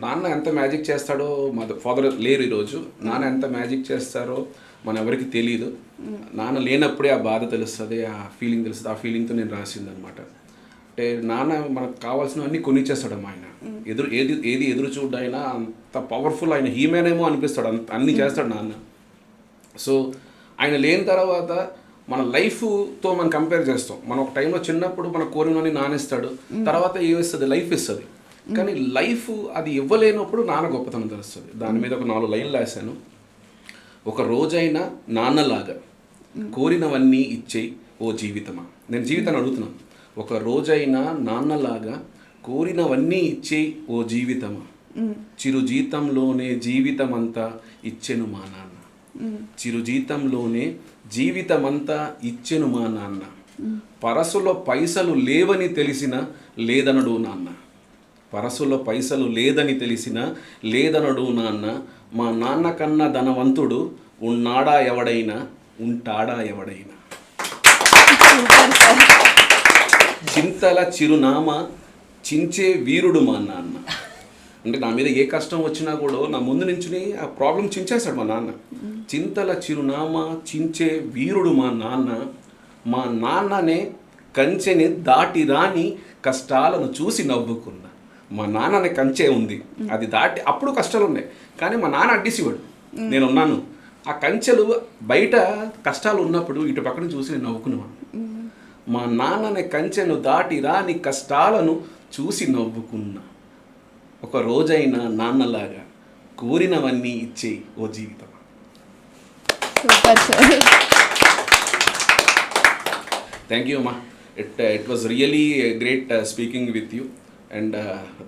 [SPEAKER 2] నాన్న ఎంత మ్యాజిక్ చేస్తాడో, మా ఫాదర్ లేరు ఈరోజు, నాన్న ఎంత మ్యాజిక్ చేస్తారో మన ఎవరికి తెలియదు. నాన్న లేనప్పుడే ఆ బాధ తెలుస్తుంది, ఆ ఫీలింగ్ తెలుస్తుంది. ఆ ఫీలింగ్తో నేను రాసింది అనమాట. అంటే నాన్న మనకు కావాల్సినవన్నీ కొనిచ్చేస్తాడమ్మా. ఆయన ఏది ఎదురు చూడైనా అంత పవర్ఫుల్, ఆయన హీమేనేమో అనిపిస్తాడు, అన్నీ చేస్తాడు నాన్న. సో ఆయన లేని తర్వాత మన లైఫ్తో మనం కంపేర్ చేస్తాం. మనం ఒక టైంలో చిన్నప్పుడు మన కోరినని నానిస్తాడు, తర్వాత ఏమిస్తుంది, లైఫ్ ఇస్తుంది. కానీ లైఫ్ అది ఇవ్వలేనప్పుడు నాన్న గొప్పతనం తెలుస్తుంది. దాని మీద ఒక 4 లైన్లు రాశాను. ఒక రోజైనా నాన్నలాగా కోరినవన్నీ ఇచ్చేయి ఓ జీవితమా. నేను జీవితాన్ని అడుగుతున్నాను. ఒక రోజైనా నాన్నలాగా కోరినవన్నీ ఇచ్చేయి ఓ జీవితమా. చిరు జీతంలోనే జీవితమంతా ఇచ్చెను మా నాన్న. చిరు జీతంలోనే జీవితమంతా ఇచ్చెను మా నాన్న. పరసులో పైసలు లేవని తెలిసిన లేదనడు నాన్న. పరసులో పైసలు లేదని తెలిసిన లేదనడు నాన్న. మా నాన్న కన్నా ధనవంతుడు ఉన్నాడా ఎవడైనా, ఉంటాడా ఎవడైనా. చింతల చిరునామా చించే వీరుడు మా నాన్న. అంటే నా మీద ఏ కష్టం వచ్చినా కూడా నా ముందు నుంచుని ఆ ప్రాబ్లం చించేశాడు మా నాన్న. చింతల చిరునామా చించే వీరుడు మా నాన్న. మా నాన్ననే కంచెని దాటి రాని కష్టాలను చూసి నవ్వుకున్నా. మా నాన్ననే కంచె ఉంది, అది దాటి అప్పుడు కష్టాలు ఉన్నాయి, కానీ మా నాన్న అడ్డేసేవాడు, నేనున్నాను. ఆ కంచెలు బయట కష్టాలు ఉన్నప్పుడు ఇటు పక్కన చూసి నేను నవ్వుకున్నాను. మా నాన్ననే కంచెను దాటి రాని కష్టాలను చూసి నవ్వుకున్నా. ఒక రోజైనా నాన్నలాగా కోరినవన్నీ ఇచ్చే ఓ జీవితం.
[SPEAKER 1] Super sir.
[SPEAKER 2] థ్యాంక్ యూ అమ్మా. It was really great speaking with you, and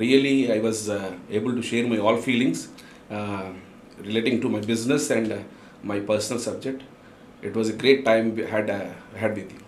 [SPEAKER 2] really I was able to share my all feelings relating to my business and my personal subject. It was a great time we had with you.